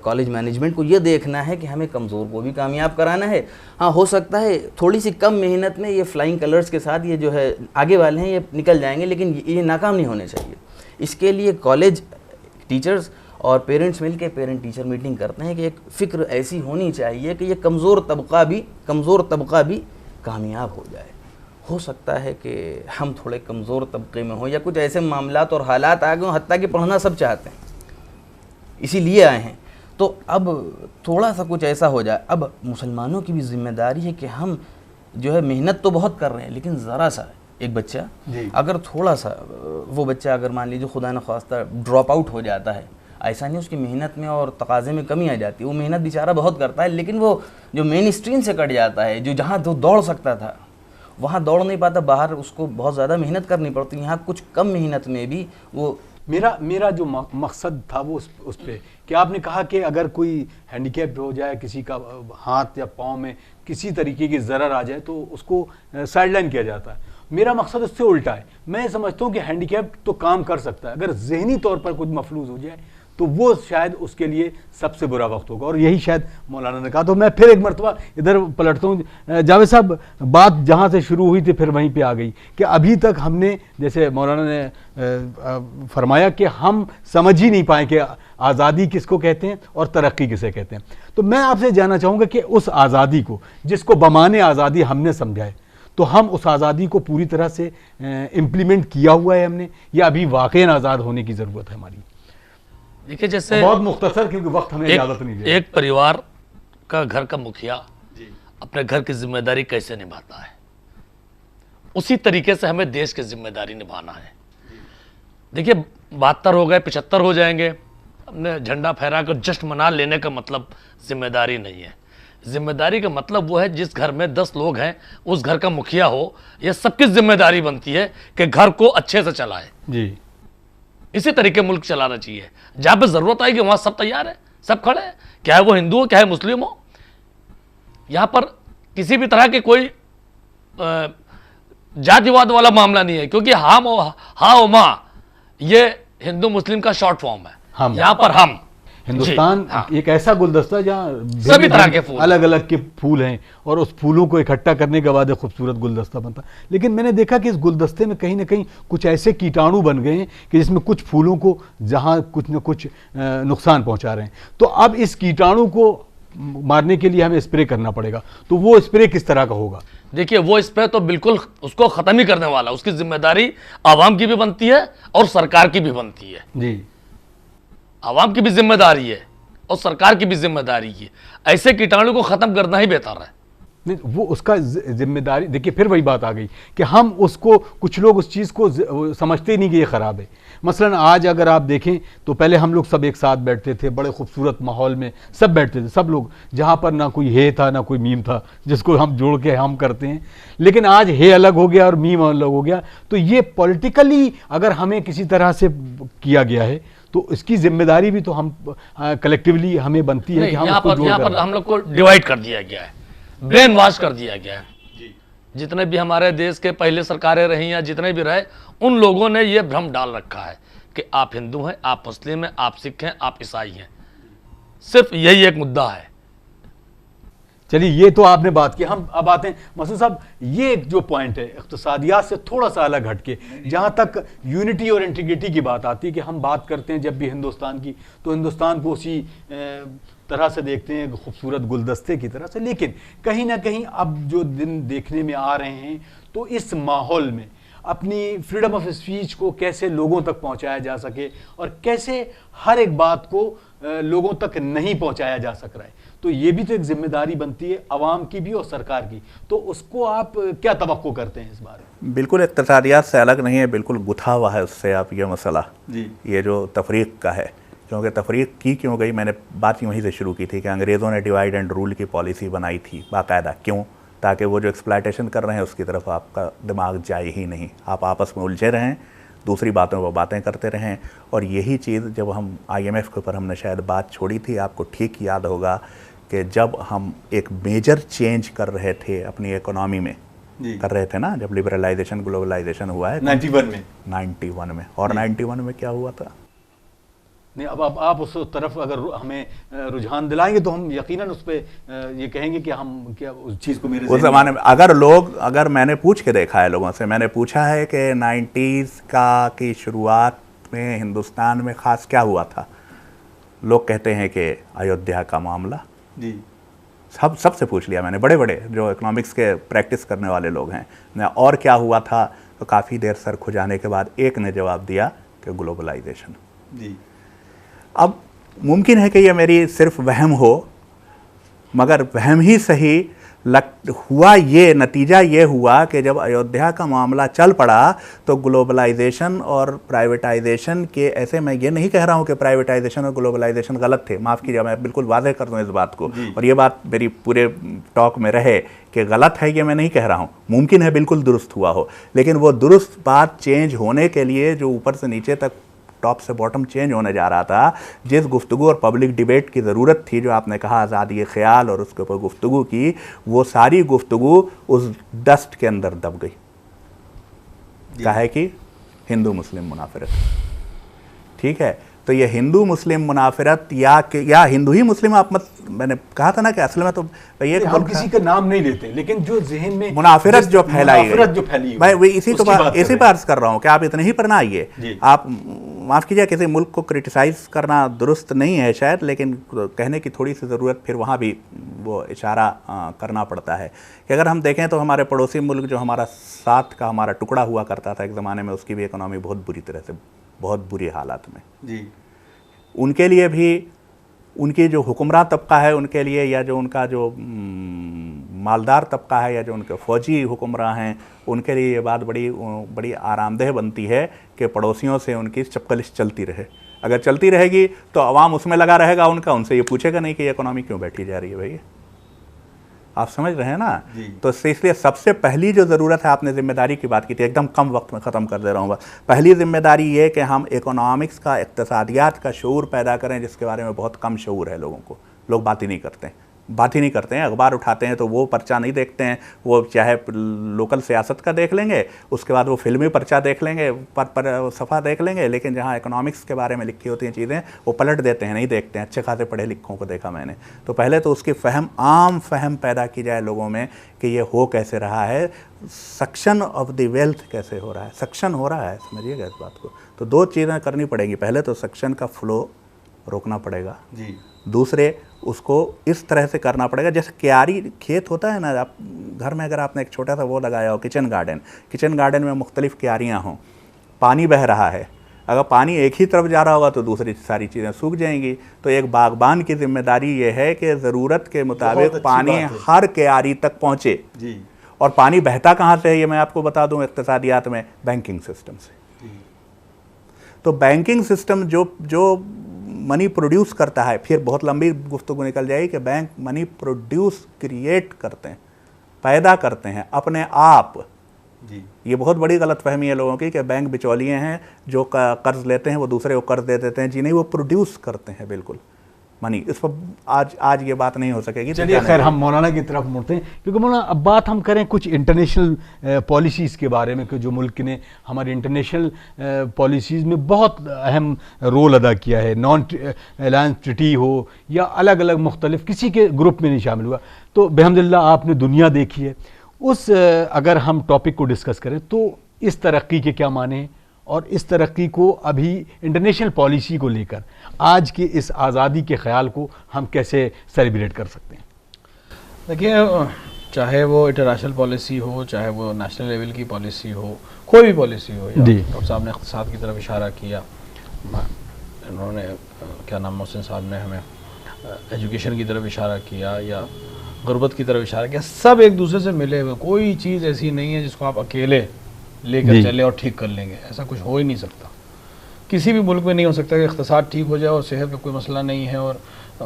कॉलेज मैनेजमेंट को ये देखना है कि हमें कमज़ोर को भी कामयाब कराना है। हाँ, हो सकता है थोड़ी सी कम मेहनत में ये फ्लाइंग कलर्स के साथ ये जो है आगे वाले हैं ये निकल जाएंगे, लेकिन ये नाकाम नहीं होने चाहिए। इसके लिए कॉलेज टीचर्स और पेरेंट्स मिल के पेरेंट टीचर मीटिंग करते हैं कि एक फ़िक्र ऐसी होनी चाहिए कि ये कमज़ोर तबका भी कामयाब हो जाए। हो सकता है कि हम थोड़े कमज़ोर तबके में हों या कुछ ऐसे मामलात और हालात आ गए हों, हत्ता कि पढ़ना सब चाहते हैं, इसीलिए आए हैं। तो अब थोड़ा सा कुछ ऐसा हो जाए। अब मुसलमानों की भी जिम्मेदारी है कि हम जो है मेहनत तो बहुत कर रहे हैं, लेकिन ज़रा सा एक बच्चा अगर थोड़ा सा, वो बच्चा अगर मान लीजिए खुदा न ख्वास्ता ड्रॉप आउट हो जाता है, ऐसा नहीं उसकी मेहनत में और तकाज़े में कमी आ जाती है, वो मेहनत बेचारा बहुत करता है, लेकिन वो जो मेन स्ट्रीम से कट जाता है, जो जहाँ तो दौड़ सकता था वहाँ दौड़ नहीं पाता, बाहर उसको बहुत ज़्यादा मेहनत करनी पड़ती है। यहाँ कुछ कम मेहनत में भी वो मेरा जो मकसद था वो उस पे कि आपने कहा कि अगर कोई हैंडीकैप हो जाए, किसी का हाथ या पाँव में किसी तरीके की ज़रर आ जाए तो उसको साइडलाइन किया जाता है। मेरा मकसद उससे उल्टा है। मैं समझता हूँ कि हैंडीकैप तो काम कर सकता है, अगर जहनी तौर पर कुछ मफलूज हो जाए तो वो शायद उसके लिए सबसे बुरा वक्त होगा, और यही शायद मौलाना ने कहा। तो मैं फिर एक मरतबा इधर पलटता हूँ। जावेद साहब, बात जहाँ से शुरू हुई थी फिर वहीं पे आ गई कि अभी तक हमने, जैसे मौलाना ने फरमाया कि हम समझ ही नहीं पाए कि आज़ादी किसको कहते हैं और तरक्की किसे कहते हैं। तो मैं आपसे जानना चाहूँगा कि उस आज़ादी को, जिसको बमाने आज़ादी हमने समझा है, तो हम उस आज़ादी को पूरी तरह से इम्प्लीमेंट किया हुआ है हमने, या अभी वाकईन आज़ाद होने की ज़रूरत है हमारी? देखिए, जैसे बहुत मुख्तसर, क्योंकि वक्त हमें इजाजत नहीं है। एक परिवार का, घर का मुखिया अपने घर की जिम्मेदारी कैसे निभाता है, उसी तरीके से हमें देश की जिम्मेदारी निभाना है। देखिए, 72 हो गए, 75 हो जाएंगे, ने झंडा फहरा कर जश्न मना लेने का मतलब जिम्मेदारी नहीं है। जिम्मेदारी का मतलब वो है जिस घर में 10 लोग हैं उस घर का मुखिया हो, यह सबकी जिम्मेदारी बनती है कि घर को अच्छे से चलाए। जी, इसी तरीके मुल्क चलाना चाहिए। जहां पे जरूरत आएगी वहां सब तैयार है, सब खड़े हैं, चाहे वो हिंदू हो चाहे मुस्लिम हो। यहां पर किसी भी तरह के कोई जातिवाद वाला मामला नहीं है, क्योंकि हम हा ओ माँ ये हिंदू मुस्लिम का शॉर्ट फॉर्म है। हम। यहाँ पर हम हिंदुस्तान जी, हाँ। एक ऐसा गुलदस्ता जहाँ सभी तरह के फूल, अलग अलग के फूल हैं और उस फूलों को इकट्ठा करने के बाद एक खूबसूरत गुलदस्ता बनता। लेकिन मैंने देखा कि इस गुलदस्ते में कहीं ना कहीं कुछ ऐसे कीटाणु बन गए हैं कि जिसमें कुछ फूलों को जहाँ कुछ न कुछ नुकसान पहुंचा रहे हैं। तो अब इस कीटाणु को मारने के लिए हमें स्प्रे करना पड़ेगा, तो वो स्प्रे किस तरह का होगा? देखिए वो स्प्रे तो बिल्कुल उसको खत्म ही करने वाला, उसकी जिम्मेदारी आवाम की भी बनती है और सरकार की भी बनती है। जी, आवाम की भी जिम्मेदारी है और सरकार की भी जिम्मेदारी है। ऐसे कीटाणु को खत्म करना ही बेहतर है। नहीं, वो उसका जिम्मेदारी, देखिए फिर वही बात आ गई कि हम उसको, कुछ लोग उस चीज़ को समझते ही नहीं कि ये ख़राब है। मसलन आज अगर आप देखें तो पहले हम लोग सब एक साथ बैठते थे, बड़े खूबसूरत माहौल में सब बैठते थे, सब लोग, जहाँ पर ना कोई हे था ना कोई मीम था जिसको हम जोड़ के हम करते हैं। लेकिन आज हे अलग हो गया और मीम अलग हो गया। तो ये पॉलिटिकली अगर हमें किसी तरह से किया गया है तो इसकी जिम्मेदारी भी तो हम कलेक्टिवली हमें बनती है कि हम यहाँ उसको जोड़ पर कर हम लोग को डिवाइड कर दिया गया है, ब्रेन वॉश कर दिया गया है। जितने भी हमारे देश के पहले सरकारें रही या जितने भी रहे, उन लोगों ने ये भ्रम डाल रखा है कि आप हिंदू हैं, आप मुस्लिम हैं, आप सिख हैं, आप ईसाई हैं। सिर्फ यही एक मुद्दा है। चलिए, ये तो आपने बात की। हम अब आते हैं मसूद साहब, ये एक जो पॉइंट है इक़्तिसादियात से थोड़ा सा अलग हटके, जहाँ तक यूनिटी और इंटीग्रिटी की बात आती है कि हम बात करते हैं जब भी हिंदुस्तान की, तो हिंदुस्तान को उसी तरह से देखते हैं, खूबसूरत गुलदस्ते की तरह से। लेकिन कहीं ना कहीं अब जो दिन देखने में आ रहे हैं, तो इस माहौल में अपनी फ्रीडम ऑफ स्पीच को कैसे लोगों तक पहुंचाया जा सके और कैसे हर एक बात को लोगों तक नहीं पहुंचाया जा सक रहा है, तो ये भी तो एक जिम्मेदारी बनती है अवाम की भी और सरकार की। तो उसको आप क्या तवक्को करते हैं इस बारे में? बिल्कुल इक़्तिसादियात से अलग नहीं है, बिल्कुल गुथा हुआ है उससे। आप ये मसला जी, ये जो तफरीक का है, क्योंकि तफरीक की क्यों गई, मैंने बात वहीं से शुरू की थी कि अंग्रेज़ों ने डिवाइड एंड रूल की पॉलिसी बनाई थी बाकायदा। क्यों? ताकि वो जो एक्सप्लॉयटेशन कर रहे हैं उसकी तरफ आपका दिमाग जाए ही नहीं, आप आपस में उलझे रहें, दूसरी बातों पर बातें करते रहें। और यही चीज़ जब हम IMF के ऊपर हमने शायद बात छोड़ी थी, आपको ठीक याद होगा कि जब हम एक मेजर चेंज कर रहे थे अपनी इकोनॉमी में, कर रहे थे ना, जब लिबरलाइजेशन ग्लोबलाइजेशन हुआ है 91 में। और 91 में क्या हुआ था? नहीं, अब आप उस तरफ अगर हमें रुझान दिलाएंगे तो हम यकीनन उस पर ये कहेंगे कि हम क्या उस चीज़ को मेरे उस ज़माने में अगर मैंने पूछ के देखा है लोगों से, मैंने पूछा है कि 90s की शुरुआत में हिंदुस्तान में ख़ास क्या हुआ था, लोग कहते हैं कि अयोध्या का मामला। जी, सबसे पूछ लिया मैंने, बड़े बड़े जो इकोनॉमिक्स के प्रैक्टिस करने वाले लोग हैं। और क्या हुआ था, तो काफ़ी देर सर खुजाने के बाद एक ने जवाब दिया कि ग्लोबलाइजेशन। जी, अब मुमकिन है कि ये मेरी सिर्फ वहम हो, मगर वहम ही सही हुआ। ये नतीजा ये हुआ कि जब अयोध्या का मामला चल पड़ा तो ग्लोबलाइजेशन और प्राइवेटाइजेशन के ऐसे, मैं ये नहीं कह रहा हूँ कि प्राइवेटाइजेशन और ग्लोबलाइजेशन गलत थे, माफ़ कीजिए, मैं बिल्कुल वाज़ेह कर दूँ इस बात को, और ये बात मेरी पूरे टॉक में रहे कि गलत है, ये मैं नहीं कह रहा हूँ। मुमकिन है बिल्कुल दुरुस्त हुआ हो, लेकिन वो दुरुस्त बात चेंज होने के लिए जो ऊपर से नीचे तक, टॉप से बॉटम चेंज होने जा रहा था, जिस गुफ्तगू और पब्लिक डिबेट की ज़रूरत थी, जो आपने कहा आज़ादी ख्याल और उसके ऊपर गुफ्तगू की, वो सारी गुफ्तगू उस डस्ट के अंदर दब गई। कहा है कि हिंदू मुस्लिम मुनाफिरत, ठीक है, तो ये हिंदू मुस्लिम मुनाफिरत या हिंदू ही मुस्लिम, आप मत, मैंने कहा था ना कि असल में तो ये हम किसी का नाम नहीं लेते, लेकिन जो जहन में मुनाफिरत जो फैलाई गई, मैं इसी पर अर्ज कर रहा हूँ कि आप इतने ही पर ना आइए। आप माफ़ कीजिए, किसी मुल्क को क्रिटिसाइज़ करना दुरुस्त नहीं है शायद, लेकिन कहने की थोड़ी सी ज़रूरत फिर वहाँ भी वो इशारा करना पड़ता है कि अगर हम देखें तो हमारे पड़ोसी मुल्क जो हमारा साथ का हमारा टुकड़ा हुआ करता था एक ज़माने में, उसकी भी इकोनॉमी बहुत बुरी तरह से, बहुत बुरी हालात में जी, उनके लिए भी, उनकी जो हुक्मरान तबका है उनके लिए, या जो उनका जो मालदार तबका है, या जो उनके फ़ौजी हुक्मरान हैं, उनके लिए ये बात बड़ी बड़ी आरामदेह बनती है कि पड़ोसियों से उनकी चपकलिश चलती रहे। अगर चलती रहेगी तो आवाम उसमें लगा रहेगा उनका, उनसे ये पूछेगा नहीं कि ये इकोनॉमी क्यों बैठी जा रही है भैया। आप समझ रहे हैं ना। तो इसलिए सबसे पहली जो ज़रूरत है, आपने जिम्मेदारी की बात की थी, एकदम कम वक्त में ख़त्म कर दे रहा हूँ बस। पहली जिम्मेदारी ये कि हम इकोनॉमिक्स का, इक़्तिसादियात का शऊर पैदा करें, जिसके बारे में बहुत कम शऊर है लोगों को। लोग बात ही नहीं करते हैं। अखबार उठाते हैं तो वो पर्चा नहीं देखते हैं, वो चाहे लोकल सियासत का देख लेंगे, उसके बाद वो फिल्मी पर्चा देख लेंगे, पर सफ़ा देख लेंगे, लेकिन जहाँ इकोनॉमिक्स के बारे में लिखी होती हैं चीज़ें वो पलट देते हैं, नहीं देखते हैं। अच्छे खासे पढ़े लिखों को देखा मैंने। तो पहले तो उसकी आम फहम पैदा की जाए लोगों में कि ये हो कैसे रहा है, सक्शन ऑफ द वेल्थ कैसे हो रहा है, सक्शन हो रहा है, समझिएगा इस बात को। तो दो चीज़ें करनी पड़ेंगी, पहले तो सक्शन का फ्लो रोकना पड़ेगा जी, दूसरे उसको इस तरह से करना पड़ेगा जैसे क्यारी खेत होता है ना, आप घर में अगर आपने एक छोटा सा वो लगाया हो किचन गार्डन में मुख्तलिफ़ क्यारियाँ हों, पानी बह रहा है, अगर पानी एक ही तरफ जा रहा होगा तो दूसरी सारी चीज़ें सूख जाएंगी। तो एक बागबान की जिम्मेदारी ये है कि ज़रूरत के मुताबिक पानी हर क्यारी तक पहुँचे जी। और पानी बहता कहाँ से है ये मैं आपको बता दूँ, इक़्तिसादियात में बैंकिंग सिस्टम से। तो बैंकिंग सिस्टम जो मनी प्रोड्यूस करता है, फिर बहुत लंबी गुफ्तगू निकल जाएगी कि बैंक मनी प्रोड्यूस क्रिएट करते हैं, पैदा करते हैं अपने आप जी। ये बहुत बड़ी गलतफहमी है लोगों की कि बैंक बिचौलिए हैं, जो कर्ज लेते हैं वो दूसरे को कर्ज दे देते हैं। जी नहीं, वो प्रोड्यूस करते हैं बिल्कुल मनी। इस पर आज ये बात नहीं हो सकेगी। चलिए खैर हम मौलाना की तरफ मुड़ते हैं, क्योंकि मौलाना अब बात हम करें कुछ इंटरनेशनल पॉलिसीज़ के बारे में कि जो मुल्क ने हमारी इंटरनेशनल पॉलिसीज़ में बहुत अहम रोल अदा किया है। नॉन अलायंस ट्रीटी हो या अलग अलग मुख्तलिफ, किसी के ग्रुप में नहीं शामिल हुआ। तो बेहमदुलिल्लाह आपने दुनिया देखी है। उस अगर हम टॉपिक को डिस्कस करें तो इस तरक्की के क्या माने हैं, और इस तरक्की को अभी इंटरनेशनल पॉलिसी को लेकर आज के इस आज़ादी के ख्याल को हम कैसे सेलिब्रेट कर सकते हैं? देखिए, चाहे वो इंटरनेशनल पॉलिसी हो, चाहे वो नेशनल लेवल की पॉलिसी हो, कोई भी पॉलिसी हो, या डॉक्टर साहब ने इक़्तिसाद की तरफ इशारा किया, इन्होंने क्या नाम मोहसिन साहब ने हमें एजुकेशन की तरफ इशारा किया, या गुर्बत की तरफ इशारा किया, सब एक दूसरे से मिले हुए। कोई चीज़ ऐसी नहीं है जिसको आप अकेले लेकर चले और ठीक कर लेंगे, ऐसा कुछ हो ही नहीं सकता। किसी भी मुल्क में नहीं हो सकता कि इक़्तिसाद ठीक हो जाए और सेहत का कोई मसला नहीं है, और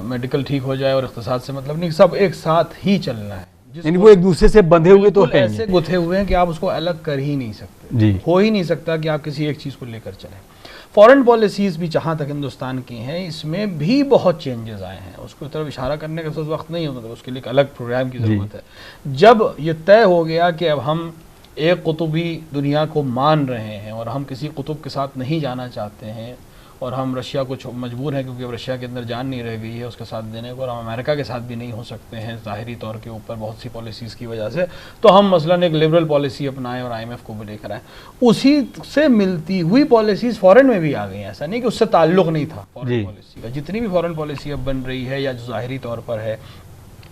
मेडिकल ठीक हो जाए और इक़्तिसाद से मतलब नहीं, सब एक साथ ही चलना है। यानी वो एक दूसरे से बंधे हुए तो हैं, ऐसे गुथे हुए हैं कि आप उसको अलग कर ही नहीं सकते जी। हो ही नहीं सकता कि आप किसी एक चीज़ को लेकर चलें। फॉरेन पॉलिसीज़ भी जहाँ तक हिंदुस्तान की हैं, इसमें भी बहुत चेंजेस आए हैं। उसको तरफ इशारा करने का वक्त नहीं होता, उसके लिए एक अलग प्रोग्राम की ज़रूरत है। जब ये तय हो गया कि अब हम एक कुतुबी दुनिया को मान रहे हैं और हम किसी कुतुब के साथ नहीं जाना चाहते हैं, और हम रशिया को मजबूर हैं क्योंकि अब रशिया के अंदर जान नहीं रह गई है उसके साथ देने को, और हम अमेरिका के साथ भी नहीं हो सकते हैं ज़ाहिरी तौर के ऊपर बहुत सी पॉलिसीज़ की वजह से, तो हम मसलन एक लिबरल पॉलिसी अपनाएं और IMF को भी लेकर आएँ। उसी से मिलती हुई पॉलिसीज़ फ़ॉरेन में भी आ गई हैं। ऐसा नहीं कि उससे ताल्लुक़ नहीं था फ़ॉरेन पॉलिसी का। जितनी भी फ़ॉरेन पॉलिसी अब बन रही है, या जो ज़ाहिरी तौर पर है,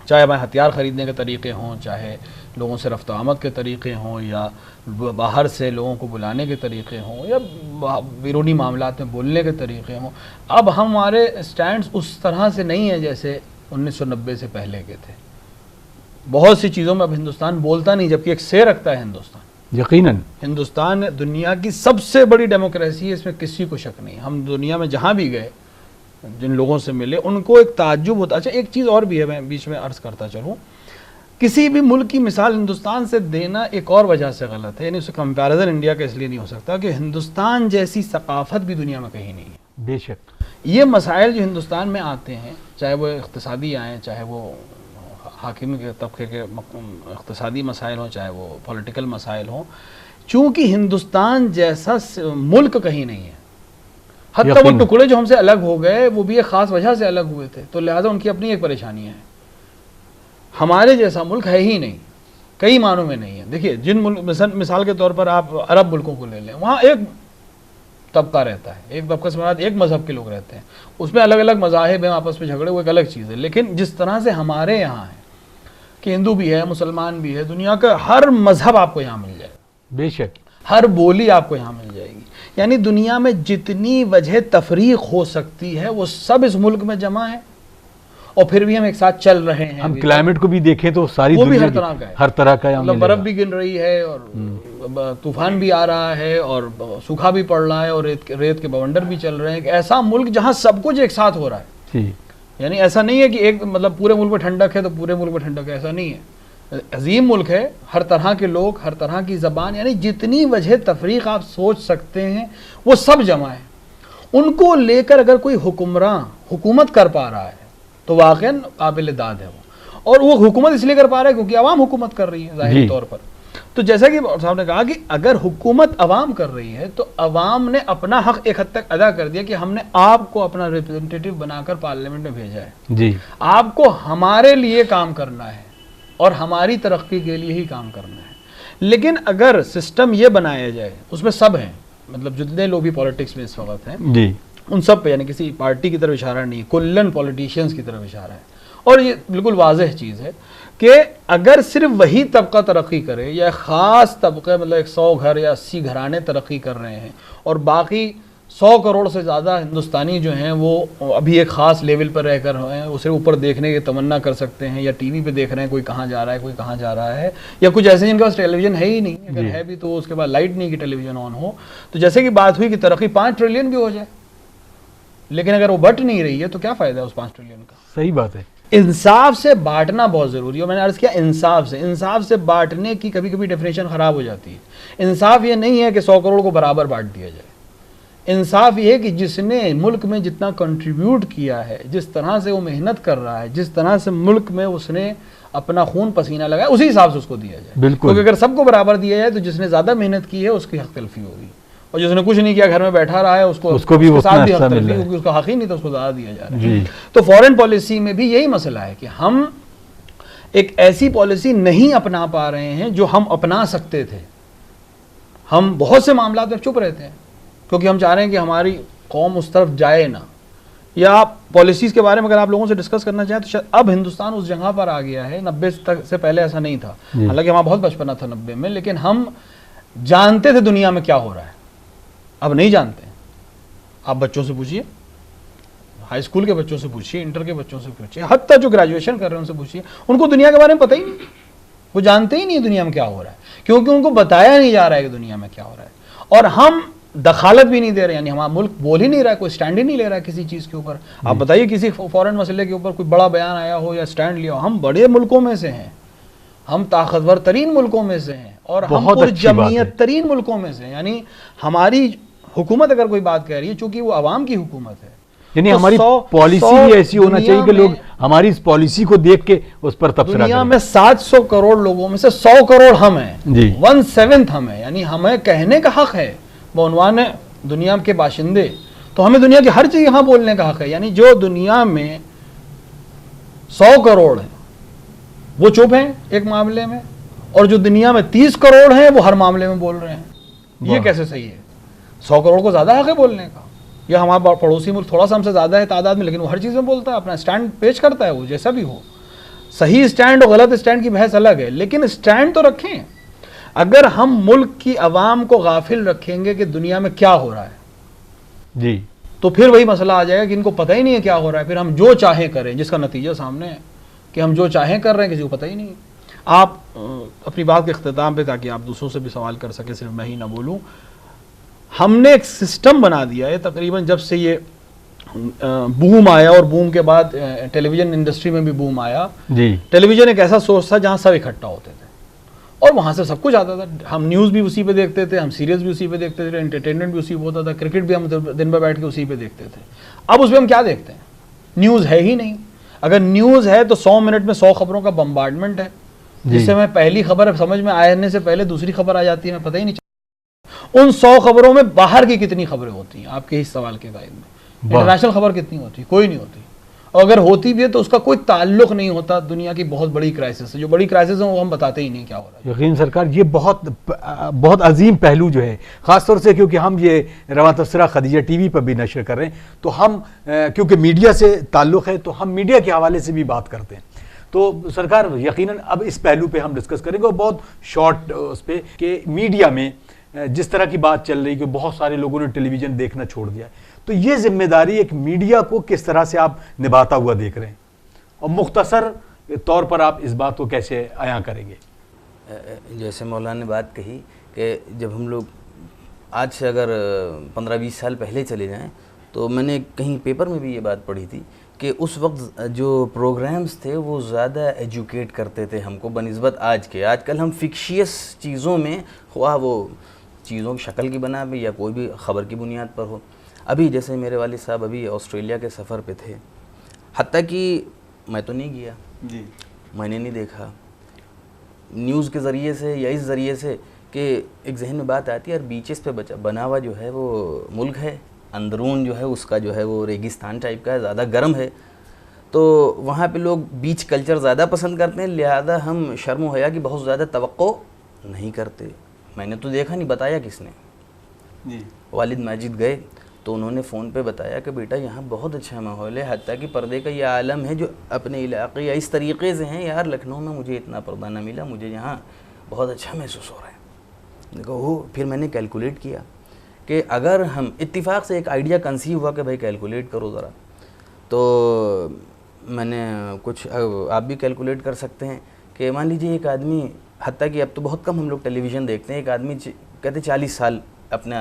चाहे हमारे हथियार ख़रीदने के तरीक़े हों, चाहे लोगों से रफ्त आमद के तरीक़े हों, या बाहर से लोगों को बुलाने के तरीक़े हों, या बैरूनी मामलात में बोलने के तरीक़े हों, अब हमारे स्टैंड्स उस तरह से नहीं है जैसे 1990 से पहले के थे। बहुत सी चीज़ों में अब हिंदुस्तान बोलता नहीं, जबकि एक से रखता है हिंदुस्तान। यकीनन हिंदुस्तान दुनिया की सबसे बड़ी डेमोक्रेसी है, इसमें किसी को शक नहीं। हम दुनिया में जहाँ भी गए, जिन लोगों से मिले, उनको एक ताज्जुब होता। अच्छा, एक चीज़ और भी है, मैं बीच में अर्ज़ करता चलूँ, किसी भी मुल्क की मिसाल हिंदुस्तान से देना एक और वजह से गलत है, यानी उससे कंपैरिजन इंडिया का इसलिए नहीं हो सकता कि हिंदुस्तान जैसी सकाफ़त भी दुनिया में कहीं नहीं है। बेशक ये मसाइल जो हिंदुस्तान में आते हैं, चाहे वो इक़्तिसादी आएँ, चाहे वो हाकिम के तबके के इक़्तिसादी मसाइल हों, चाहे वो पॉलिटिकल मसाइल हों, चूँकि हिंदुस्तान जैसा मुल्क कहीं नहीं है। हत्ता वो टुकड़े जो हमसे अलग हो गए वो भी एक ख़ास वजह से अलग हुए थे, तो लिहाजा उनकी अपनी एक परेशानियाँ हैं। हमारे जैसा मुल्क है ही नहीं, कई मानों में नहीं है। देखिए, जिन मुल्क मिसाल के तौर पर आप अरब मुल्कों को ले लें, वहाँ एक तबका रहता है, एक तबका से एक मज़हब के लोग रहते हैं, उसमें अलग अलग मज़ाहिब हैं, आपस में झगड़े, वो एक अलग चीज़ है। लेकिन जिस तरह से हमारे यहाँ है कि हिंदू भी है, मुसलमान भी है, दुनिया का हर मज़हब आपको यहाँ मिल जाएगा, बेशक हर बोली आपको यहाँ मिल जाएगी। यानी दुनिया में जितनी वजह तफरीक हो सकती है वो सब इस मुल्क में जमा है, और फिर भी हम एक साथ चल रहे हैं। हम अभी क्लाइमेट को भी देखें तो सारी वो भी दुनिया हर तरह का है। हर तरह का यहाँ मतलब मिलेगा। बर्फ भी गिर रही है और तूफान भी आ रहा है और सूखा भी पड़ रहा है और रेत के बवंडर भी चल रहे हैं। एक ऐसा मुल्क जहाँ सब कुछ एक साथ हो रहा है। जी। यानी ऐसा नहीं है कि एक मतलब पूरे मुल्क में ठंडक है तो पूरे मुल्क में ठंडक है, ऐसा नहीं है। अजीम मुल्क है, हर तरह के लोग, हर तरह की ज़बान, यानी जितनी वजह तफरीक आप सोच सकते हैं वो सब जमा है। उनको लेकर अगर कोई हुक्मरान हुकूमत कर पा रहा है तो वाक़ई काबिल दाद है वो। और वो हुकूमत इसलिए कर पा रहा है क्योंकि आवाम हुकूमत कर रही है ज़ाहिरी तौर पर। तो जैसा कि साहब ने कहा कि अगर हुकूमत अवाम कर रही है तो अवाम ने अपना हक एक हद तक अदा कर दिया कि हमने आपको अपना रिप्रेजेंटेटिव बनाकर पार्लियामेंट में भेजा है जी। आपको हमारे लिए काम करना है और हमारी तरक्की के लिए ही काम करना है। लेकिन अगर सिस्टम ये बनाया जाए, उसमें सब हैं, मतलब जितने लोग भी पॉलिटिक्स में इस वक्त हैं जी, उन सब पे, यानी किसी पार्टी की तरफ इशारा नहीं, कुल्लन पॉलिटिशियंस की तरफ इशारा है। और ये बिल्कुल वाज़ेह चीज़ है कि अगर सिर्फ वही तबका तरक्की करे या ख़ास तबका, मतलब 100 घर या 80 घराने तरक्की कर रहे हैं और बाकी 100 करोड़ से ज़्यादा हिंदुस्तानी जो हैं वो अभी एक ख़ास लेवल पर रहकर हैं, उसे ऊपर देखने की तमन्ना कर सकते हैं या टीवी पे देख रहे हैं कोई कहाँ जा रहा है, कोई कहाँ जा रहा है, या कुछ ऐसे जिनके पास टेलीविज़न है ही नहीं, अगर है भी तो उसके बाद लाइट नहीं कि टेलीविज़न ऑन हो। तो जैसे कि बात हुई कि तरक्की 5 ट्रिलियन भी हो जाए, लेकिन अगर वो बट नहीं रही है तो क्या फ़ायदा है उस 5 ट्रिलियन का। सही बात है। इंसाफ से बांटना बहुत ज़रूरी है। मैंने अर्ज़ किया इंसाफ से बांटने की कभी कभी डेफिनेशन ख़राब हो जाती है। इंसाफ ये नहीं है कि 100 करोड़ को बराबर बांट दिया जाए। इंसाफ ये है कि जिसने मुल्क में जितना कंट्रीब्यूट किया है, जिस तरह से वो मेहनत कर रहा है, जिस तरह से मुल्क में उसने अपना खून पसीना लगाया, उसी हिसाब से उसको दिया जाए। बिल्कुल। क्योंकि अगर सबको बराबर दिया जाए तो जिसने ज़्यादा मेहनत की है उसकी हक तलफी होगी, और जिसने कुछ नहीं किया घर में बैठा रहा है उसको भी उसके साथ भी उतना हक हिस्सा मिल तलफी, रहा है। क्योंकि उसका हक ही नहीं था, उसको ज़्यादा दिया जा रहा है। जी। तो फॉरेन पॉलिसी में भी यही मसला है कि हम एक ऐसी पॉलिसी नहीं अपना पा रहे हैं जो हम अपना सकते थे। हम बहुत से मामलों में चुप रहते हैं क्योंकि हम चाह रहे हैं कि हमारी कौम उस तरफ जाए ना, या पॉलिसीज़ के बारे में अगर आप लोगों से डिस्कस करना चाहें तो शायद अब हिंदुस्तान उस जगह पर आ गया है। 90 तक से पहले ऐसा नहीं था, हालांकि हमारा बहुत बचपना था 90 में, लेकिन हम जानते थे दुनिया में क्या हो रहा है, अब नहीं जानते। आप बच्चों से पूछिए, हाई स्कूल के बच्चों से पूछिए, इंटर के बच्चों से पूछिए, हत्ता जो ग्रेजुएशन कर रहे हैं उनसे पूछिए, उनको दुनिया के बारे में पता ही नहीं। वो जानते ही नहीं दुनिया में क्या हो रहा है, क्योंकि उनको बताया नहीं जा रहा है कि दुनिया में क्या हो रहा है। और हम दखालत भी नहीं दे रहे, यानी हमारा मुल्क बोल ही नहीं रहा है, कोई स्टैंड ही नहीं ले रहा है किसी चीज़ के ऊपर। आप बताइए किसी फॉरेन मसले के ऊपर कोई बड़ा बयान आया हो या स्टैंड लिया हो। हम बड़े मुल्कों में से हैं, हम ताकतवर तरीन मुल्कों में से हैं, और हम पुरजमीयत तरीन मुल्कों में से हैं। यानी हमारी हुकूमत अगर कोई बात कह रही है, चूंकि वो आवाम की हुकूमत है, यानी तो हमारी पॉलिसी भी ऐसी होना चाहिए कि लोग हमारी इस पॉलिसी को देख के उस पर तबसरा करें। दुनिया में 700 करोड़ लोगों में से 100 करोड़ हम हैं जी। 1/7 हम हैं, यानी हमें कहने का हक है बउनवान है दुनिया के बाशिंदे। तो हमें दुनिया की हर चीज़ यहाँ बोलने का हक है। यानी जो दुनिया में 100 करोड़ है वो चुप हैं एक मामले में, और जो दुनिया में 30 करोड़ हैं वो हर मामले में बोल रहे हैं। ये कैसे सही है? 100 करोड़ को ज़्यादा हक है बोलने का, या हमारा पड़ोसी मुल्क थोड़ा सा हमसे ज़्यादा है तादाद में, लेकिन वो हर चीज़ में बोलता है, अपना स्टैंड पेश करता है, वो जैसा भी हो। सही स्टैंड और गलत स्टैंड की बहस अलग है, लेकिन स्टैंड तो रखें। अगर हम मुल्क की आवाम को गाफिल रखेंगे कि दुनिया में क्या हो रहा है जी, तो फिर वही मसला आ जाएगा कि इनको पता ही नहीं है क्या हो रहा है, फिर हम जो चाहें करें, जिसका नतीजा सामने है कि हम जो चाहें कर रहे हैं, किसी को पता ही नहीं। आप अपनी बात के अख्तिताम पे, ताकि आप दूसरों से भी सवाल कर सके, सिर्फ मैं ही ना बोलूँ, हमने एक सिस्टम बना दिया है तकरीबन जब से ये बूम आया, और बूम के बाद टेलीविज़न इंडस्ट्री में भी बूम आया जी। टेलीविज़न एक ऐसा सोर्स था जहाँ सब इकट्ठा होते थे और वहाँ से सब कुछ आता था। हम न्यूज़ भी उसी पे देखते थे, हम सीरीज़ भी उसी पे देखते थे, एंटरटेनमेंट भी उसी पे होता था, क्रिकेट भी हम दिन भर बैठ के उसी पे देखते थे। अब उस पर हम क्या देखते हैं? न्यूज़ है ही नहीं। अगर न्यूज़ है तो 100 मिनट में 100 खबरों का बम्बार्डमेंट है, जिससे मैं पहली खबर समझ में आने से पहले दूसरी खबर आ जाती है, मैं पता ही नहीं चलता। उन 100 खबरों में बाहर की कितनी खबरें होती हैं आपके इस सवाल के दायरे में? इंटरनेशनल खबर कितनी होती है? कोई नहीं होती। और अगर होती भी है तो उसका कोई ताल्लुक नहीं होता दुनिया की बहुत बड़ी क्राइसिस से। जो बड़ी क्राइसिस है वो हम बताते ही नहीं क्या हो रहा है। यकीन सरकार, ये बहुत अजीम पहलू जो है, ख़ासतौर से क्योंकि हम ये रवां तबसरा खदीजा टीवी पर भी नशर कर रहे हैं, तो हम क्योंकि मीडिया से ताल्लुक़ है तो हम मीडिया के हवाले से भी बात करते हैं। तो सरकार यकीनन अब इस पहलू पे हम डिस्कस करेंगे, और बहुत शॉर्ट उस पर कि मीडिया में जिस तरह की बात चल रही है कि बहुत सारे लोगों ने टेलीविज़न देखना छोड़ दिया है, तो ये जिम्मेदारी एक मीडिया को किस तरह से आप निभाता हुआ देख रहे हैं? और मुख्तसर तौर पर आप इस बात को कैसे अयां करेंगे? जैसे मौलाना ने बात कही कि जब हम लोग आज से अगर 15-20 साल पहले चले जाएं, तो मैंने कहीं पेपर में भी ये बात पढ़ी थी कि उस वक्त जो प्रोग्राम्स थे वो ज़्यादा एजुकेट करते थे हमको बनिस्बत आज के। आजकल हम फिक्शियस चीज़ों में, हुआ वो चीज़ों की शक्ल की बना पे या कोई भी ख़बर की बुनियाद पर हो। अभी जैसे मेरे वालिद साहब अभी ऑस्ट्रेलिया के सफ़र पे थे, हत्ता कि मैं तो नहीं गया जी, मैंने नहीं देखा, न्यूज़ के ज़रिए से या इस ज़रिए से कि एक जहन में बात आती है यार, बीचेस पे बना हुआ जो है वो मुल्क है, अंदरून जो है उसका जो है वो रेगिस्तान टाइप का है, ज़्यादा गर्म है, तो वहाँ पे लोग बीच कल्चर ज़्यादा पसंद करते हैं, लिहाजा हम शर्म हया की बहुत ज़्यादा तवक्को नहीं करते। मैंने तो देखा नहीं, बताया किसने जी? वालिद माजिद गए तो उन्होंने फ़ोन पे बताया कि बेटा यहाँ बहुत अच्छा माहौल है, हत्ता कि पर्दे का ये आलम है जो अपने इलाके या इस तरीके से हैं, यार लखनऊ में मुझे इतना पर्दा ना मिला, मुझे यहाँ बहुत अच्छा महसूस हो रहा है। देखो वो फिर मैंने कैलकुलेट किया कि अगर हम इत्तिफाक से एक आइडिया कंसीव हुआ कि भाई कैलकुलेट करो ज़रा, तो मैंने कुछ आप भी कैलकुलेट कर सकते हैं कि मान लीजिए एक आदमी, हत्ता कि अब तो बहुत कम हम लोग टेलीविज़न देखते हैं, एक आदमी कहते 40 साल अपना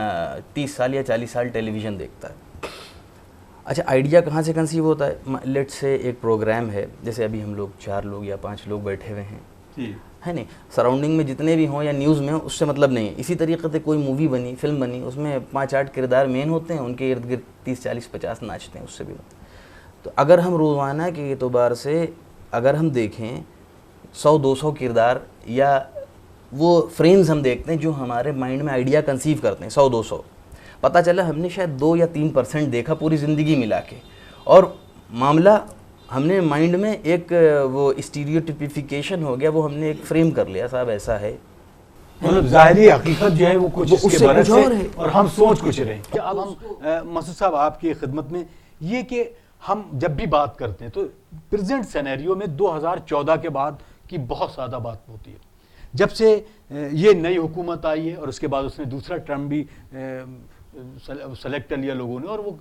30 साल या 40 साल टेलीविज़न देखता है। अच्छा, आइडिया कहाँ से कंसीव होता है? लेट्स से एक प्रोग्राम है, जैसे अभी हम लोग 4 लोग या 5 लोग बैठे हुए हैं है नहीं, सराउंडिंग में जितने भी हों या न्यूज़ में हो उससे मतलब नहीं है। इसी तरीके से कोई मूवी बनी, फिल्म बनी, उसमें 5-8 किरदार मेन होते हैं, उनके इर्द गिर्द 30-40-50 नाचते हैं, उससे भी। तो अगर हम रोज़ाना के एतबार से अगर हम देखें 100-200 किरदार या वो फ्रेम्स हम देखते हैं जो हमारे माइंड में आइडिया कंसीव करते हैं, 100-200, पता चला हमने शायद 2 या 3% देखा पूरी ज़िंदगी मिला के, और मामला हमने माइंड में एक वो स्टीरियोटिपिफिकेशन हो गया, वो हमने एक फ्रेम कर लिया, साहब ऐसा है, मतलब ज़ाहिरी हकीकत जो है वो कुछ इसके बरस है और हम सोच कुछ रहे हैं। अब हम मसूद साहब आपकी खिदमत में ये कि हम जब भी बात करते हैं तो प्रेजेंट सिनेरियो में 2014 के बाद की बहुत ज़्यादा बात होती है। जब से ये नई हुकूमत आई है और उसके बाद उसने दूसरा टर्म भी सेलेक्ट कर लिया लोगों ने और वो